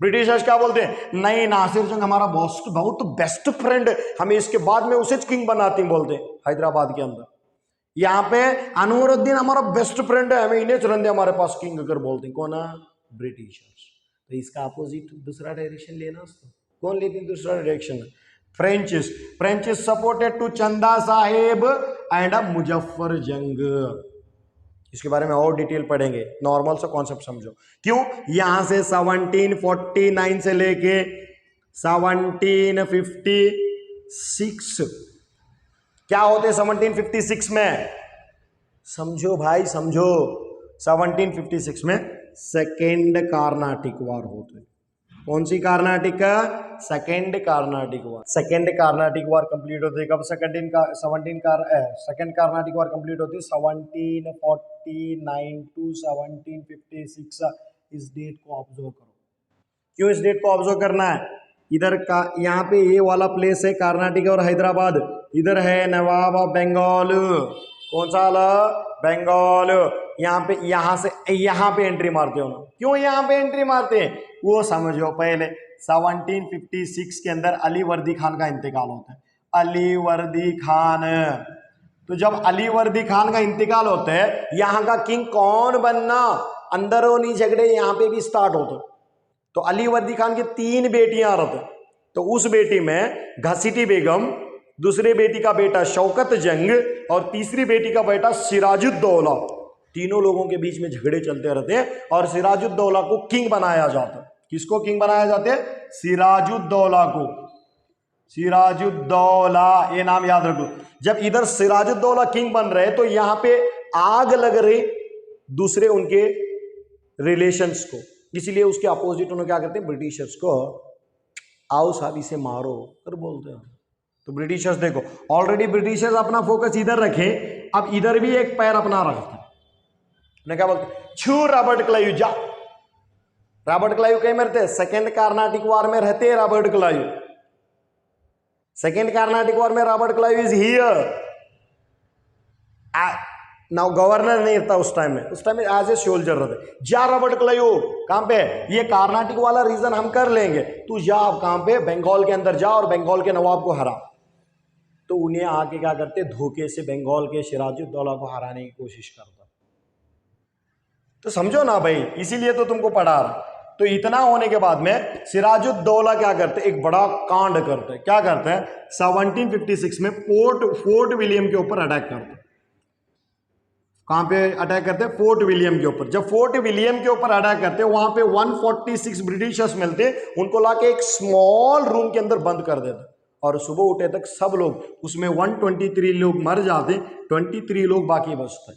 ब्रिटिशर्स क्या बोलते हैं, नहीं नासिर जंग हमारा बहुत बेस्ट फ्रेंड है, हमें इसके बाद में उसे किंग बनाते हैं, बोलते हैं हैदराबाद के अंदर। यहाँ पे अनवरुद्दीन हमारा बेस्ट फ्रेंड है, हमें इन्हें चुन दे हमारे पास किंग अगर बोलते हैं। कौन है, ब्रिटिशर्स। तो इसका अपोजिट दूसरा डायरेक्शन लेना, कौन लेती है दूसरा डायरेक्शन, फ्रेंचेस सपोर्टेड टू चंदा साहेब एंड मुजफ्फर जंग। इसके बारे में और डिटेल पढ़ेंगे, नॉर्मल सा कॉन्सेप्ट समझो। क्यों, यहां से 1749 से लेके 1756 क्या होते 1756 में, समझो भाई समझो। 1756 में सेकेंड कार्नाटिक वॉर होते। कौन सी कार्नाटिक का, second Carnatic war. Second Carnatic war complete होती है कब, सेकेंड कार्नाटिक वॉर कंप्लीट होती है 1749 टू 1756। इस डेट को ऑब्जर्व करो। क्यों इस डेट को ऑब्जर्व करना है, इधर का यहाँ पे ये वाला प्लेस है कार्नाटिक और हैदराबाद, इधर है नवाब ऑफ बंगाल। कौन सा वाला, बंगाल। यहाँ पे एंट्री मारते हो ना, क्यों यहाँ पे एंट्री मारते हैं वो समझो पहले। 1756 के अंदर अली वर्दी खान का इंतकाल होता है, अली वर्दी खान। तो जब अली वर्दी खान का इंतकाल होता है, यहाँ का किंग कौन बनना, अंदरूनी झगड़े यहाँ पे भी स्टार्ट होते। तो अली वर्दी खान की 3 बेटियां रहते, तो उस बेटी में घसीटी बेगम, दूसरी बेटी का बेटा शौकत जंग और तीसरी बेटी का बेटा सिराजुद्दौला, तीनों लोगों के बीच में झगड़े चलते रहते हैं और सिराजुद्दौला को किंग बनाया जाता। किसको किंग बनाया जाता है? सिराजुद्दौला को। सिराजुद्दौला, ये नाम याद रखो। जब इधर सिराजुद्दौला किंग बन रहे तो यहां पे आग लग रही दूसरे उनके रिलेशंस को, इसलिए उसके अपोजिट उन्होंने क्या करते हैं, ब्रिटिशर्स को आओ साहब इसे मारो कर बोलते हैं। तो ब्रिटिशर्स देखो, ऑलरेडी ब्रिटिशर्स अपना फोकस इधर रखे, अब इधर भी एक पैर अपना रखते हैं। क्या बोलते, छू रॉबर्ट क्लाइव जा। रॉबर्ट क्लाइव कहीं मरते, सेकेंड कार्नाटिक वॉर में रहते हैं Robert Clive. Second Carnatic war में Robert Clive is here. Now governor नहीं था उस टाइम में एज ए सोल्जर रहते। जा रॉबर्ट क्लाइव कहां पे, ये कार्नाटिक वाला रीजन हम कर लेंगे, तू जा अब कहां पे, बंगाल के अंदर जा और बंगाल के नवाब को हरा। तो उन्हें आके क्या करते, धोखे से बंगाल के सिराजुद्दौला को हराने की कोशिश करता। तो समझो ना भाई, इसीलिए तो तुमको पढ़ा रहा। तो इतना होने के बाद में सिराजुद्दौला क्या करते, एक बड़ा कांड करते। क्या करते हैं, 1756 में फोर्ट विलियम के ऊपर अटैक करते। कहां पे अटैक करते हैं, फोर्ट विलियम के ऊपर। जब फोर्ट विलियम के ऊपर अटैक करते हैं, वहां पे 146 ब्रिटिशर्स मिलते, उनको लाके एक स्मॉल रूम के अंदर बंद कर देते और सुबह उठे तक सब लोग उसमें 123 लोग मर जाते, 23 लोग बाकी बचते।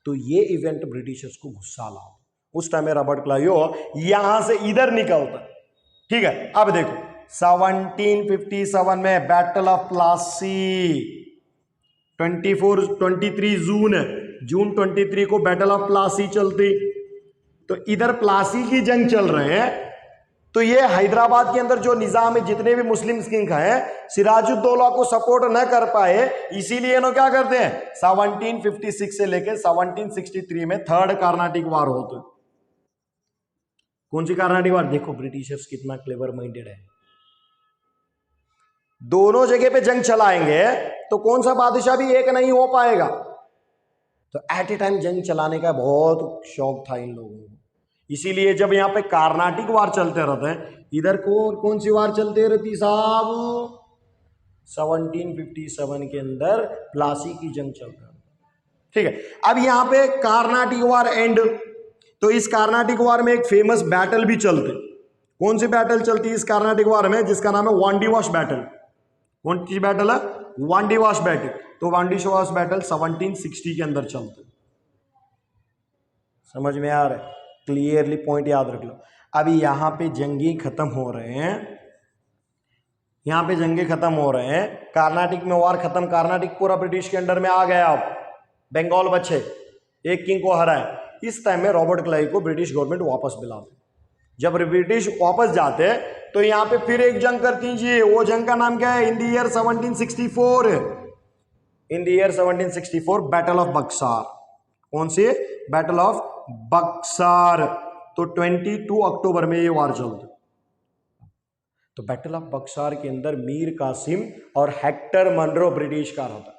तो ये इवेंट ब्रिटिशर्स को गुस्सा ला। उस टाइम में रॉबर्ट क्लाइव यहां से इधर निकलता। ठीक है, अब देखो 1757 में बैटल ऑफ प्लासी, 23 जून 23 को बैटल ऑफ प्लासी चलती। तो इधर प्लासी की जंग चल रहे हैं। तो ये हैदराबाद के अंदर जो निजाम है, जितने भी मुस्लिम किंग हैं, सिराजुद्दौला को सपोर्ट न कर पाए, इसीलिए इन्होंने क्या करते हैं, 1756 से लेकर 1763 में थर्ड कार्नाटिक वार होते। कौन सी कार्नाटिक वार, देखो ब्रिटिशर्स कितना क्लेवर माइंडेड है। दोनों जगह पे जंग चलाएंगे तो कौन सा बादशाह भी एक नहीं हो पाएगा। तो एट ए टाइम जंग चलाने का बहुत शौक था इन लोगों को। इसीलिए जब यहां पे कार्नाटिक वार चलते रहते हैं, इधर कौन सी वार चलते रहती साहब, 1757 के अंदर प्लासी की जंग चलता है। ठीक है, अब यहां पे कार्नाटिक वार एंड। तो इस कार्नाटिक वार में एक फेमस बैटल भी चलते। कौन सी बैटल चलती है इस कार्नाटिक वार में, जिसका नाम है वांडीवाश बैटल। कौन सी बैटल है, वांडीवाश बैटल। तो वांडीवाश बैटल 1760 के अंदर चलते। समझ में आ रहा है, क्लियरली पॉइंट याद रख लो। अभी यहां पे जंगी खत्म हो रहे हैं, यहां पे जंगे खत्म हो रहे हैं, कार्नाटिक में वार खत्म, कार्नाटिक पूरा ब्रिटिश के अंडर में आ गया। अब बंगाल बचे, एक किंग को हराए। इस टाइम में रॉबर्ट क्लाइव को ब्रिटिश गवर्नमेंट वापस बुलाते। जब ब्रिटिश वापस जाते तो यहां पे फिर एक जंग करती जी। वो जंग का नाम क्या है, इन the year 1764, in the year 1764 battle of Berkshire. कौन सी, बैटल ऑफ बक्सार। तो 22 अक्टूबर में ये वार चलती। तो बैटल ऑफ बक्सार के अंदर मीर कासिम और हेक्टर मनरो ब्रिटिश का रहता।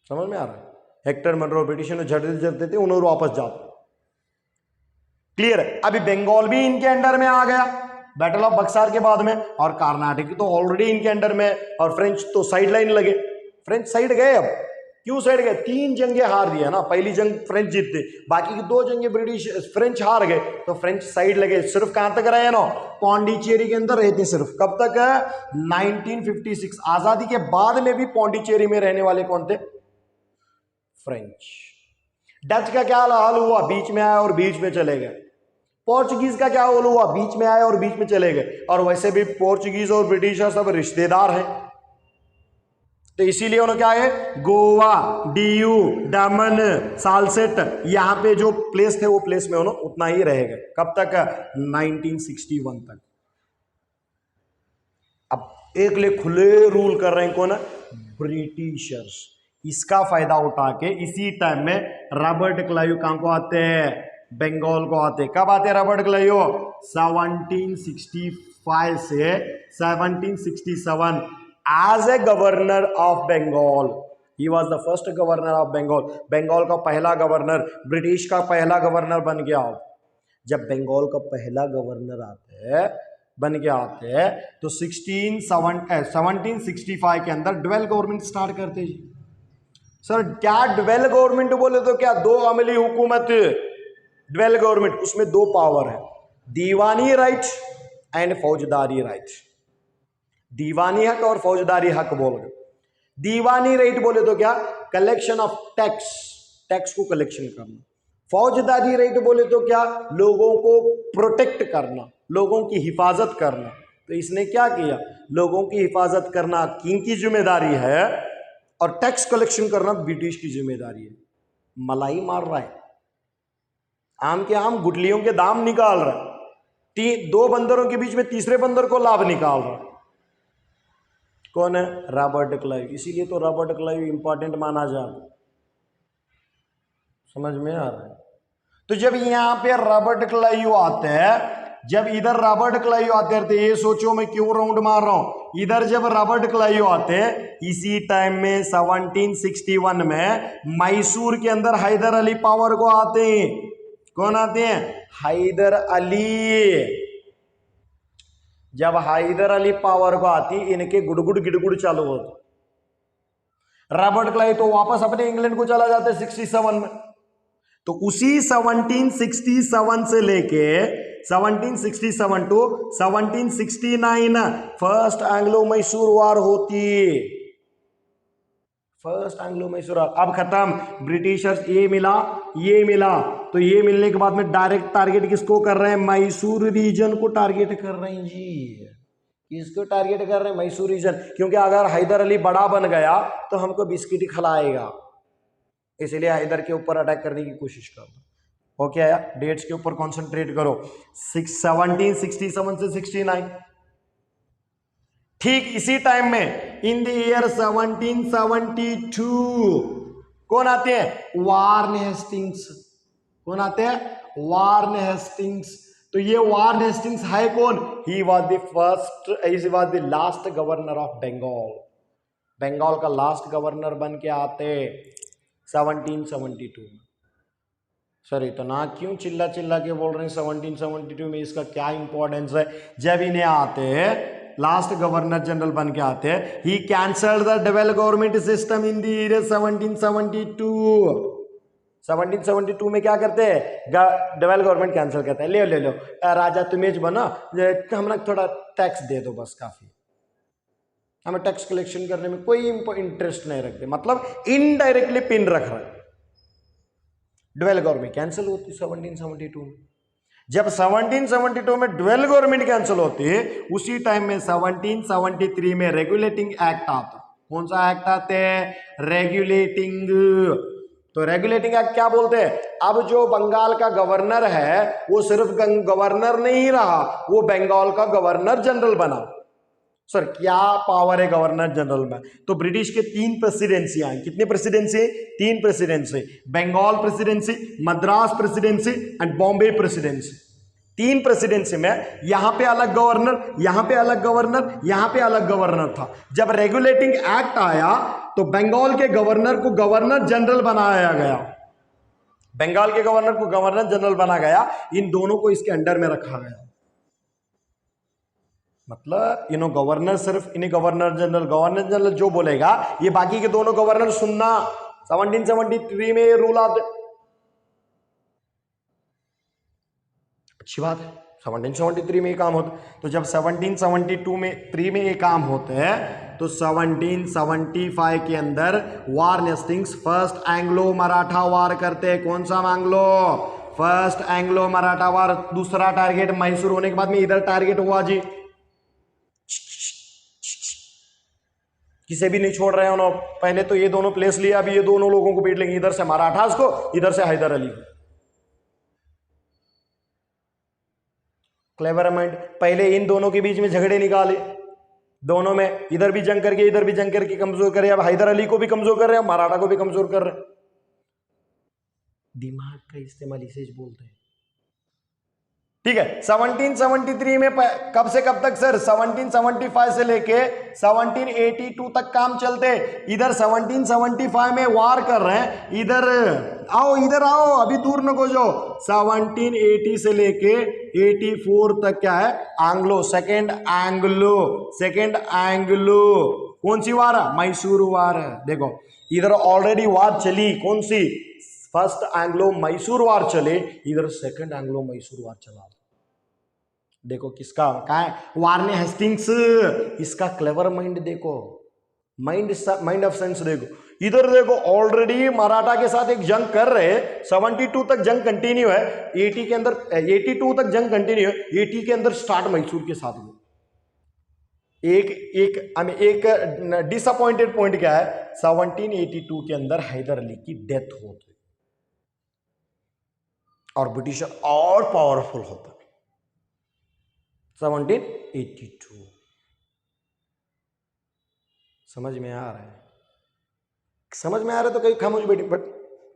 समझ में आ रहा है, हेक्टर मनरो ब्रिटिश ने जड़ते थे, उन्होंने वापस जाते। क्लियर है। अभी बंगाल भी इनके अंडर में आ गया बैटल ऑफ बक्सार के बाद में, और कर्नाटक तो ऑलरेडी इनके अंडर में, और फ्रेंच तो साइड लाइन लगे। फ्रेंच साइड गए। अब क्यों साइड गए, 3 जंगे हार दिया ना। पहली जंग फ्रेंच जीतते, बाकी की 2 जंगे फ्रेंच हार गए, तो फ्रेंच साइड लगे। सिर्फ कहां तक रहे ना, पौंडीचेरी के अंदर रहते सिर्फ। कब तक है, 1956 आजादी के बाद में भी पौंडीचेरी में रहने वाले कौन थे, फ्रेंच। डच का क्या हाल हुआ, बीच में आया और बीच में चले गए। पोर्चुगीज का क्या हाल हुआ, बीच में आए और बीच में चले गए। और वैसे भी पोर्चुगीज और ब्रिटिश सब रिश्तेदार हैं, तो इसीलिए उन्होंने क्या है, गोवा, डीयू, दमन, सालसेट, यहां पे जो प्लेस थे वो प्लेस में उन्होंने उतना ही रह गए। कब तक, 1961 तक। अब एक ले खुले रूल कर रहे हैं कौन, ब्रिटिशर्स। इसका फायदा उठा के इसी टाइम में रॉबर्ट क्लाइव कहां को आते हैं, बंगाल को आते। कब आते हैं रॉबर्ट क्लाइव, 1765 से 1767 as a governor of Bengal. He was the first governor of Bengal, Bengal का पहला गवर्नर, ब्रिटिश का पहला गवर्नर बन गया। जब बंगाल का पहला गवर्नर बन के आते हैं तो 1765 के अंदर ड्वेल गवर्नमेंट स्टार्ट करते जी। सर क्या ड्वेल गवर्नमेंट बोले तो क्या? दो अमली हुकूमत, ड्वेल गवर्नमेंट, उसमें दो पावर है, दीवानी राइट एंड फौजदारी राइट। दीवानी हक और फौजदारी हक बोल गए। दीवानी राइट बोले तो क्या? कलेक्शन ऑफ टैक्स, टैक्स को कलेक्शन करना। फौजदारी राइट बोले तो क्या? लोगों को प्रोटेक्ट करना, लोगों की हिफाजत करना। तो इसने क्या किया? लोगों की हिफाजत करना किंग की जिम्मेदारी है और टैक्स कलेक्शन करना ब्रिटिश की जिम्मेदारी है। मलाई मार रहा है, आम के आम गुटलियों के दाम निकाल रहा है, दो बंदरों के बीच में तीसरे बंदर को लाभ निकाल रहा है। कौन है? Robert Clive. इसीलिए तो रॉबर्ट क्लाइव इंपॉर्टेंट माना जाता। समझ में आ रहा है? तो जब यहां पे रॉबर्ट क्लाइव आते हैं, जब इधर रॉबर्ट क्लाइव आते हैं, तो ये सोचो मैं क्यों राउंड मार रहा हूं। इधर जब रॉबर्ट क्लाइव आते हैं, इसी टाइम में 1761 में मैसूर के अंदर हैदर अली पावर को आते हैं। कौन आते हैं? हैदर अली। जब हैदर अली पावर को आती, इनके गुड़गुड़ गिड़गुड़ चालू होते। रॉबर्ट क्लाइव तो वापस अपने इंग्लैंड को चला जाते 67 में। तो उसी 1767 से लेके 1767 टू 1769 फर्स्ट एंग्लो मैसूर वार होती। फर्स्ट एंग्लो मैसूर अब खत्म। ब्रिटिशर्स ये मिला, ये मिला, तो ये मिलने के बाद में डायरेक्ट टारगेट किसको कर रहे हैं? मैसूर रीजन को टारगेट कर रहे हैं जी। किसको टारगेट कर रहे हैं? मैसूर रीजन। क्योंकि अगर हैदर अली बड़ा बन गया तो हमको बिस्किट ही खिलाएगा, इसलिए हैदर के ऊपर अटैक करने की कोशिश करो। ओके आया? डेट्स के ऊपर कॉन्सेंट्रेट करो। 1767 से 69। ठीक इसी टाइम में इन द ईयर 1772 कौन आते हैं? Warren Hastings. कौन आते हैं? Warren Hastings. तो ये वार्न हेस्टिंग्स है कौन? He was the first, he was the last governor of Bengal. Bengal का लास्ट गवर्नर बन के आते 1772 में। सर इतना क्यों चिल्ला चिल्ला के बोल रहे हैं 1772 में? इसका क्या इंपॉर्टेंस है? जब इन्हें आते लास्ट गवर्नर जनरल बन के आते हैं, he cancelled the double government system in the year 1772। 1772 में क्या करते हैं? डबल गवर्नमेंट कैंसिल करते हैं। ले लो राजा तुम्हें बनो, हम थोड़ा टैक्स दे दो, बस काफी। हमें टैक्स कलेक्शन करने में कोई इंटरेस्ट नहीं रखते, मतलब इनडायरेक्टली पिन रख रहा है। डुअल गवर्नमेंट कैंसिल होती 1772 में। जब 1772 में डुअल गवर्नमेंट कैंसिल होती है, उसी टाइम में 1773 में रेगुलेटिंग एक्ट आता। कौन सा एक्ट आते हैं? रेगुलेटिंग। तो रेगुलेटिंग एक्ट क्या बोलते हैं? अब जो बंगाल का गवर्नर है वो सिर्फ गवर्नर नहीं रहा, वो बंगाल का गवर्नर जनरल बना। सर क्या पावर है गवर्नर जनरल में? तो ब्रिटिश के 3 प्रेसिडेंसी आई। कितनी presidency? 3 presidency. Bengal presidency, Madras presidency and Bombay presidency. 3 presidency में यहां पे अलग गवर्नर, यहां पे अलग गवर्नर, यहां पे अलग गवर्नर था। जब रेगुलेटिंग एक्ट आया तो बंगाल के गवर्नर को गवर्नर जनरल बनाया गया। बंगाल के गवर्नर को गवर्नर जनरल बना गया, इन दोनों को इसके अंडर में रखा गया। मतलब इन्हों गवर्नर, सिर्फ इन्हें गवर्नर जनरल जो बोलेगा ये बाकी के दोनों गवर्नर सुनना। 1773 में ये रूल आते। अच्छी बात है, 1773 में ये काम होता। तो जब 1772 में 3 में ये काम होते हैं तो 1775 के अंदर Warren Hastings first Anglo Maratha war करते हैं। कौन सा Anglo? First Anglo Maratha war. दूसरा टारगेट मैसूर होने के बाद में इधर टारगेट हुआ जी। किसे भी नहीं छोड़ रहे हैं उन्होंने। पहले तो ये दोनों प्लेस लिया, अभी ये दोनों लोगों को पीट लेंगे, इधर से मराठास को, इधर से हैदर अली। Clever mind. पहले इन दोनों के बीच में झगड़े निकाले, दोनों में इधर भी जंग करके इधर भी जंग करके कमजोर करे। अब हैदर अली को भी कमजोर कर रहे हैं, मराठा को भी कमजोर कर रहे हैं। दिमाग का इस्तेमाल इसे बोलते हैं। ठीक है। 1773 में कब से कब तक सर? 1775 से लेके 1782 तक काम चलते। इधर 1775 में वार कर रहे हैं, इधर आओ, अभी दूर न को जाओ। 1780 से लेके 84 तक क्या है? सेकेंड एंग्लो कौन सी वार? मैसूर वार। देखो इधर ऑलरेडी वार चली, कौन सी? फर्स्ट एंग्लो मैसूर वार चले, इधर सेकंड एंग्लो मैसूर वार चला। देखो किसका क्या है? वार्ने हेस्टिंग्स। इसका क्लेवर माइंड देखो, माइंड ऑफ सेंस देखो। इधर देखो ऑलरेडी मराठा के साथ एक जंग कर रहे, 72 तक जंग कंटिन्यू है, 80 के अंदर 82 तक जंग कंटिन्यू है, 80 के अंदर स्टार्ट मैसूर के साथ में। एक डिसअपॉइंटेड पॉइंट क्या है? 1782 के अंदर हैदर अली की डेथ होती और ब्रिटिशर और पावरफुल होता। 1782 समझ में आ रहा है? समझ में आ रहा है तो कहीं खामोश बैठी, बट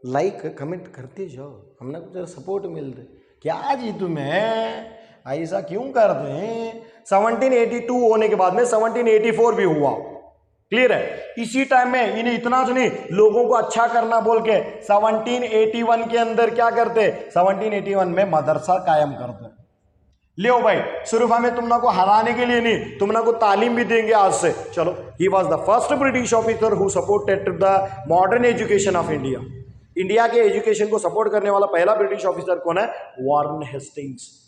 लाइक कमेंट करते जाओ, हमने कुछ सपोर्ट मिलते। क्या जी तुम्हें ऐसा क्यों करते हैं? 1782 होने के बाद में 1784 भी हुआ, क्लियर है? इसी टाइम में इन्हें इतना तो नहीं, लोगों को अच्छा करना बोल के 1781 के अंदर क्या करते? 1781 में मदरसा कायम करते। लियो भाई, सिर्फ हमें तुमना को हराने के लिए नहीं, तुमना को तालीम भी देंगे आज से। चलो, ही was the first British officer who supported the modern education of India. India के एजुकेशन को सपोर्ट करने वाला पहला ब्रिटिश ऑफिसर कौन है? Warren Hastings.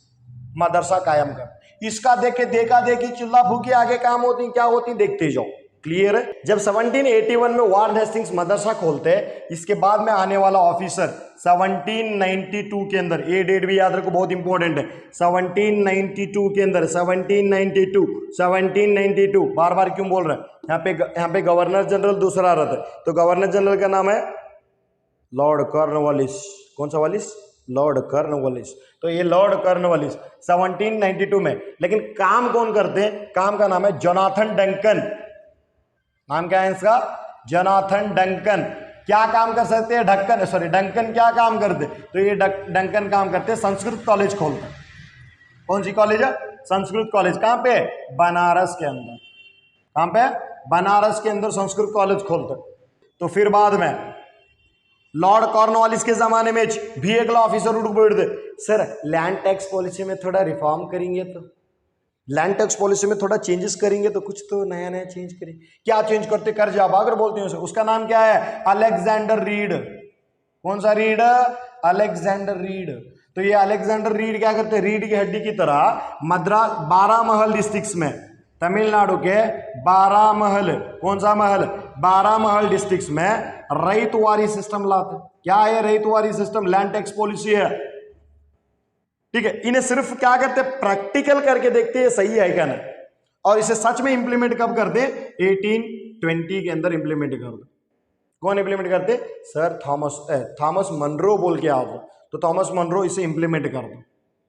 मदरसा कायम कर। इसका देख के देखा देखी चिल्ला फूकी आगे काम होती क्या होती देखते जाओ, क्लियर है? जब 1781 में वॉरेन हेस्टिंग्स मदरसा खोलते हैं, इसके बाद में आने वाला ऑफिसर 1792 के अंदर, ये डेट भी याद रखो, बहुत इंपॉर्टेंट है। 1792 के अंदर 1792 बार बार क्यों बोल रहे हैं? यहाँ पे गवर्नर जनरल दूसरा रहता है, तो गवर्नर जनरल का नाम है लॉर्ड कॉर्नवालिस। कौन सा वालिस? Lord Cornwallis. तो ये लॉर्ड कॉर्नवालिस 1792 में। लेकिन काम कौन करते हैं? काम का नाम है जोनाथन डंकन। नाम क्या है इसका? Jonathan Duncan. क्या काम कर सकते हैं? डंकन क्या काम करते? तो ये डंकन काम करते हैं, संस्कृत कॉलेज खोलते। कौन सी कॉलेज है? संस्कृत कॉलेज। कहां पे? बनारस के अंदर। कहां पे? बनारस के अंदर संस्कृत कॉलेज खोलते। तो फिर बाद में लॉर्ड कॉर्नवालिस के जमाने में भी एक लॉ ऑफिसर उठ बैठते, सर लैंड टैक्स पॉलिसी में थोड़ा रिफॉर्म करेंगे, तो लैंड टैक्स पॉलिसी में थोड़ा चेंजेस करेंगे, तो कुछ तो नया नया चेंज करेंगे। क्या चेंज करते? कर जा बागर बोलते हैं उसे। उसका नाम क्या है? Alexander read. कौन सा रीड? Alexander read. तो ये अलेक्जेंडर रीड क्या करते? रीड की हड्डी की तरह मद्रास 12 महल डिस्ट्रिक्ट्स में, तमिलनाडु के 12 महल, कौन सा महल? 12 महल डिस्ट्रिक्ट्स में रईतवारी सिस्टम लाते। क्या है रईतवारी सिस्टम? लैंड टैक्स पॉलिसी है, ठीक है। इन्हें सिर्फ क्या करते? प्रैक्टिकल करके देखते हैं सही है क्या नहीं, और इसे सच में इंप्लीमेंट कब करते? 1820 के अंदर इंप्लीमेंट कर दो। कौन इंप्लीमेंट करते? सर थॉमस मनरो बोल के आओ, तो थॉमस मनरो इसे इंप्लीमेंट कर दो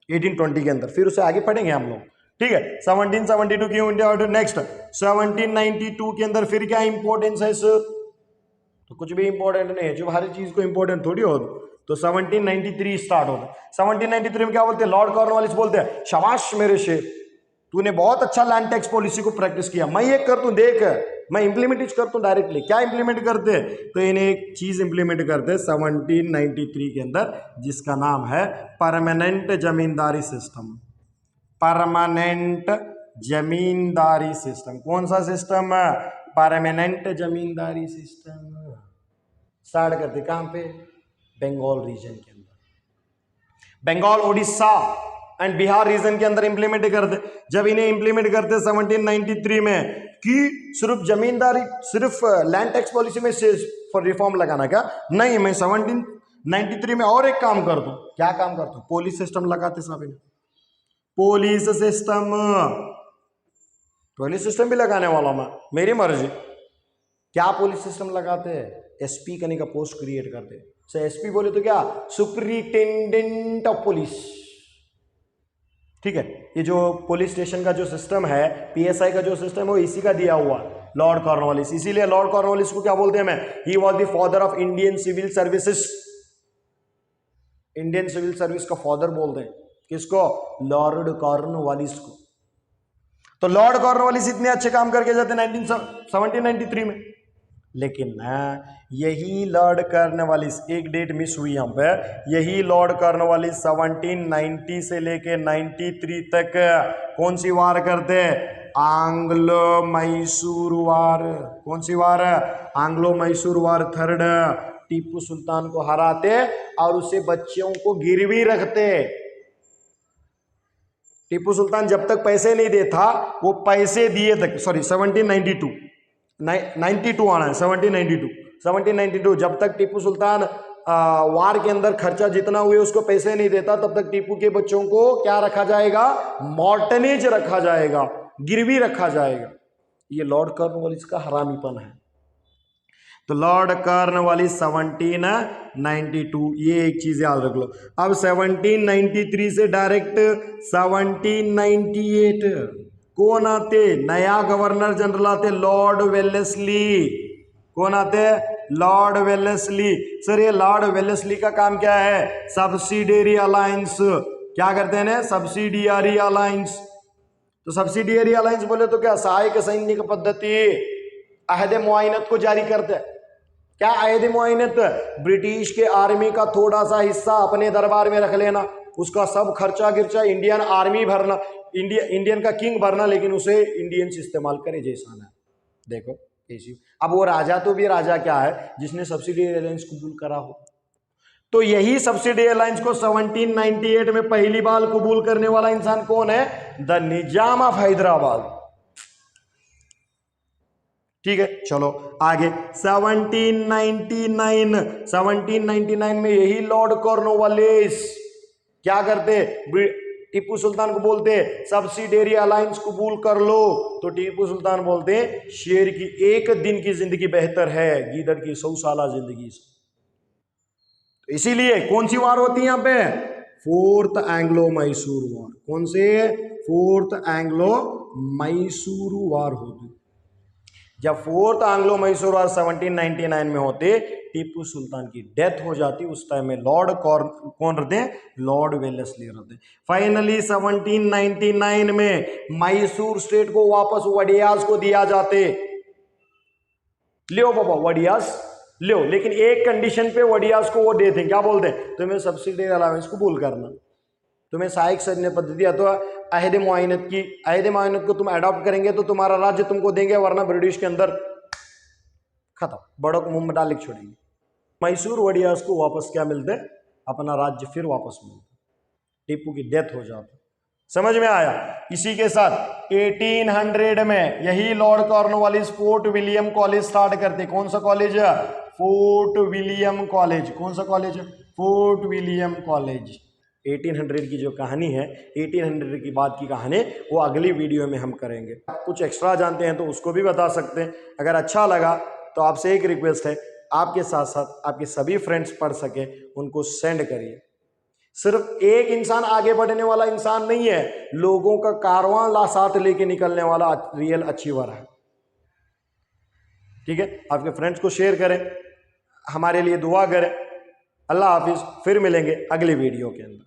1820 के अंदर। फिर उसे आगे पढ़ेंगे हम लोग, ठीक है। 1772 की इंडिया। नेक्स्ट 1792 के अंदर फिर क्या इंपॉर्टेंस है सर? तो कुछ भी इंपॉर्टेंट नहीं है, जो हर चीज को इंपॉर्टेंट थोड़ी हो। तो 1793 स्टार्ट होता है। 1793 में क्या बोलते हैं? लॉर्ड कॉर्नवालिस बोलते हैं, शाबाश मेरे शेर, तूने बहुत अच्छा लैंड टैक्स पॉलिसी को प्रैक्टिस किया, मैं ये कर दूं, देख मैं इंप्लीमेंट करता हूं डायरेक्टली। क्या इंप्लीमेंट करते हैं? तो इन्हें एक चीज इंप्लीमेंट करते हैं 1793 के अंदर, जिसका नाम है परमानेंट जमींदारी सिस्टम। परमानेंट जमींदारी सिस्टम। कौन सा सिस्टम? परमानेंट जमींदारी सिस्टम। स्टार्ट करते कहां पे? बंगाल रीजन के अंदर, बंगाल, उड़ीसा एंड बिहार रीजन के अंदर इंप्लीमेंट करते। जब इन्हें इंप्लीमेंट करते 1793 में कि सिर्फ जमींदारी, सिर्फ लैंड टैक्स पॉलिसी में फॉर रिफॉर्म लगाना, क्या नहीं, मैं 1793 में और एक काम कर दूं। क्या काम करता हूं? पुलिस सिस्टम लगाते साहब, इन्हें पुलिस सिस्टम भी लगाने वाला मैं, मेरी मर्जी। क्या पुलिस सिस्टम लगाते हैं? एसपी करने का पोस्ट क्रिएट करते हैं। एसपी बोले तो क्या? सुपरिटेंडेंट ऑफ पुलिस, ठीक है। ये जो पुलिस स्टेशन का जो सिस्टम है, पीएसआई का जो सिस्टम है, वो इसी का दिया हुआ लॉर्ड कॉर्नवालिस। इसीलिए लॉर्ड कॉर्नवालिस को क्या बोलते हैं? मैं, he was the father of Indian civil services. Indian civil service का फादर बोलते हैं किसको? लॉर्ड कॉर्नवालिस को। तो लॉर्ड कॉर्नवालिस इतने अच्छे काम करके जाते 1793 में, लेकिन यही लॉर्ड कॉर्नवालिस, एक डेट मिस हुई यहाँ पे, यही लॉर्ड कॉर्नवालिस 1790 से लेके 93 तक कौन सी वार करते? आंग्लो मैसूर वार। कौन सी वार? आंग्लो मैसूर वार थर्ड। टीपू सुल्तान को हराते और उसे बच्चों को गिरवी रखते। टीपू सुल्तान जब तक पैसे नहीं देता, वो पैसे दिए तक, सॉरी 1792 आना है, 1792 जब तक टीपू सुल्तान वार के अंदर खर्चा जितना हुए उसको पैसे नहीं देता, तब तक टीपू के बच्चों को क्या रखा जाएगा? मॉर्टनेज रखा जाएगा, गिरवी रखा जाएगा। ये लॉर्ड कॉर्नवालिस का हरामीपन है। तो लॉर्ड कॉर्नवालिस 1792, ये एक चीज याद रख लो। अब 1793 से डायरेक्ट 1798 कौन आते? नया गवर्नर जनरल आते, लॉर्ड वेलेस्ली। कौन आते? Lord Wellesley. सर ये लॉर्ड वेलेस्ली का काम क्या है? Subsidiary alliance. क्या करते हैं? Subsidiary alliance. तो सब्सिडियरी अलायंस बोले तो क्या? सहायक सैनिक पद्धति, अहद मुआयनत को जारी करते हैं। क्या अहद मुआयनत? ब्रिटिश के आर्मी का थोड़ा सा हिस्सा अपने दरबार में रख लेना, उसका सब खर्चा गिर्चा इंडियन आर्मी भरना, इंडियन का किंग भरना, लेकिन उसे इंडियंस इस्तेमाल करे जैसा ना। देखो कैसी। अब वो राजा तो भी राजा क्या है जिसने सब्सिडियरी अलायंस कबूल करा हो। तो यही सब्सिडी अलायंस को 1798 में पहली बार कबूल करने वाला इंसान कौन है? The Nizam of Hyderabad. ठीक है, चलो आगे। 1799 में यही लॉर्ड कॉर्नवालिस क्या करते? टीपू सुल्तान को बोलते सब्सिडियरी अलायंस कबूल कर लो। तो टीपू सुल्तान बोलते शेर की एक दिन की जिंदगी बेहतर है गीदड़ की 100 साल जिंदगी से। तो इसीलिए कौन सी वार होती है यहाँ पे? फोर्थ एंग्लो मैसूर वार। कौन से? फोर्थ एंग्लो मैसूर वार होती। जब फोर्थ एंग्लो मैसूर वार 1799 में होते, टीपू सुल्तान की डेथ हो जाती। उस टाइम में लॉर्ड कौन रहते? लॉर्ड वेलेस्ली रहते। फाइनली 1799 में मैसूर स्टेट को वापस वडियाज को दिया जाते। लियो बाबा वडियाज लियो, लेकिन एक कंडीशन पे वडियाज को वो देते। क्या बोलते हैं? तुम्हें सब्सिडियरी अलायंस कबूल करना, तुम्हें सहायक सैन्य पद्धति अथवा अहद मुआयनत को तुम अडॉप्ट करेंगे तो तुम्हारा राज्य तुमको देंगे, वरना ब्रिटिश के अंदर खत्म, बड़ों को मुंह में डाल के छोड़ेंगे। मैसूर वडियाज को वापस क्या मिलते? अपना राज्य फिर वापस मिलता। टीपू की डेथ हो जाती। समझ में आया? इसी के साथ 1800 में यही Lord Cornwallis fort William college start करते। कौन सा कॉलेज? Fort William college. कौन सा कॉलेज? Fort William college. 1800 की जो कहानी है, 1800 की बाद की कहानी, वो अगली वीडियो में हम करेंगे। आप कुछ एक्स्ट्रा जानते हैं तो उसको भी बता सकते हैं। अगर अच्छा लगा तो आपसे एक रिक्वेस्ट है, आपके साथ साथ आपके सभी फ्रेंड्स पढ़ सके उनको सेंड करिए। सिर्फ एक इंसान आगे बढ़ने वाला इंसान नहीं है, लोगों का कारवां साथ लेके निकलने वाला रियल अचीवर है। ठीक है, आपके फ्रेंड्स को शेयर करें, हमारे लिए दुआ करें। अल्लाह हाफिज, फिर मिलेंगे अगली वीडियो के अंदर।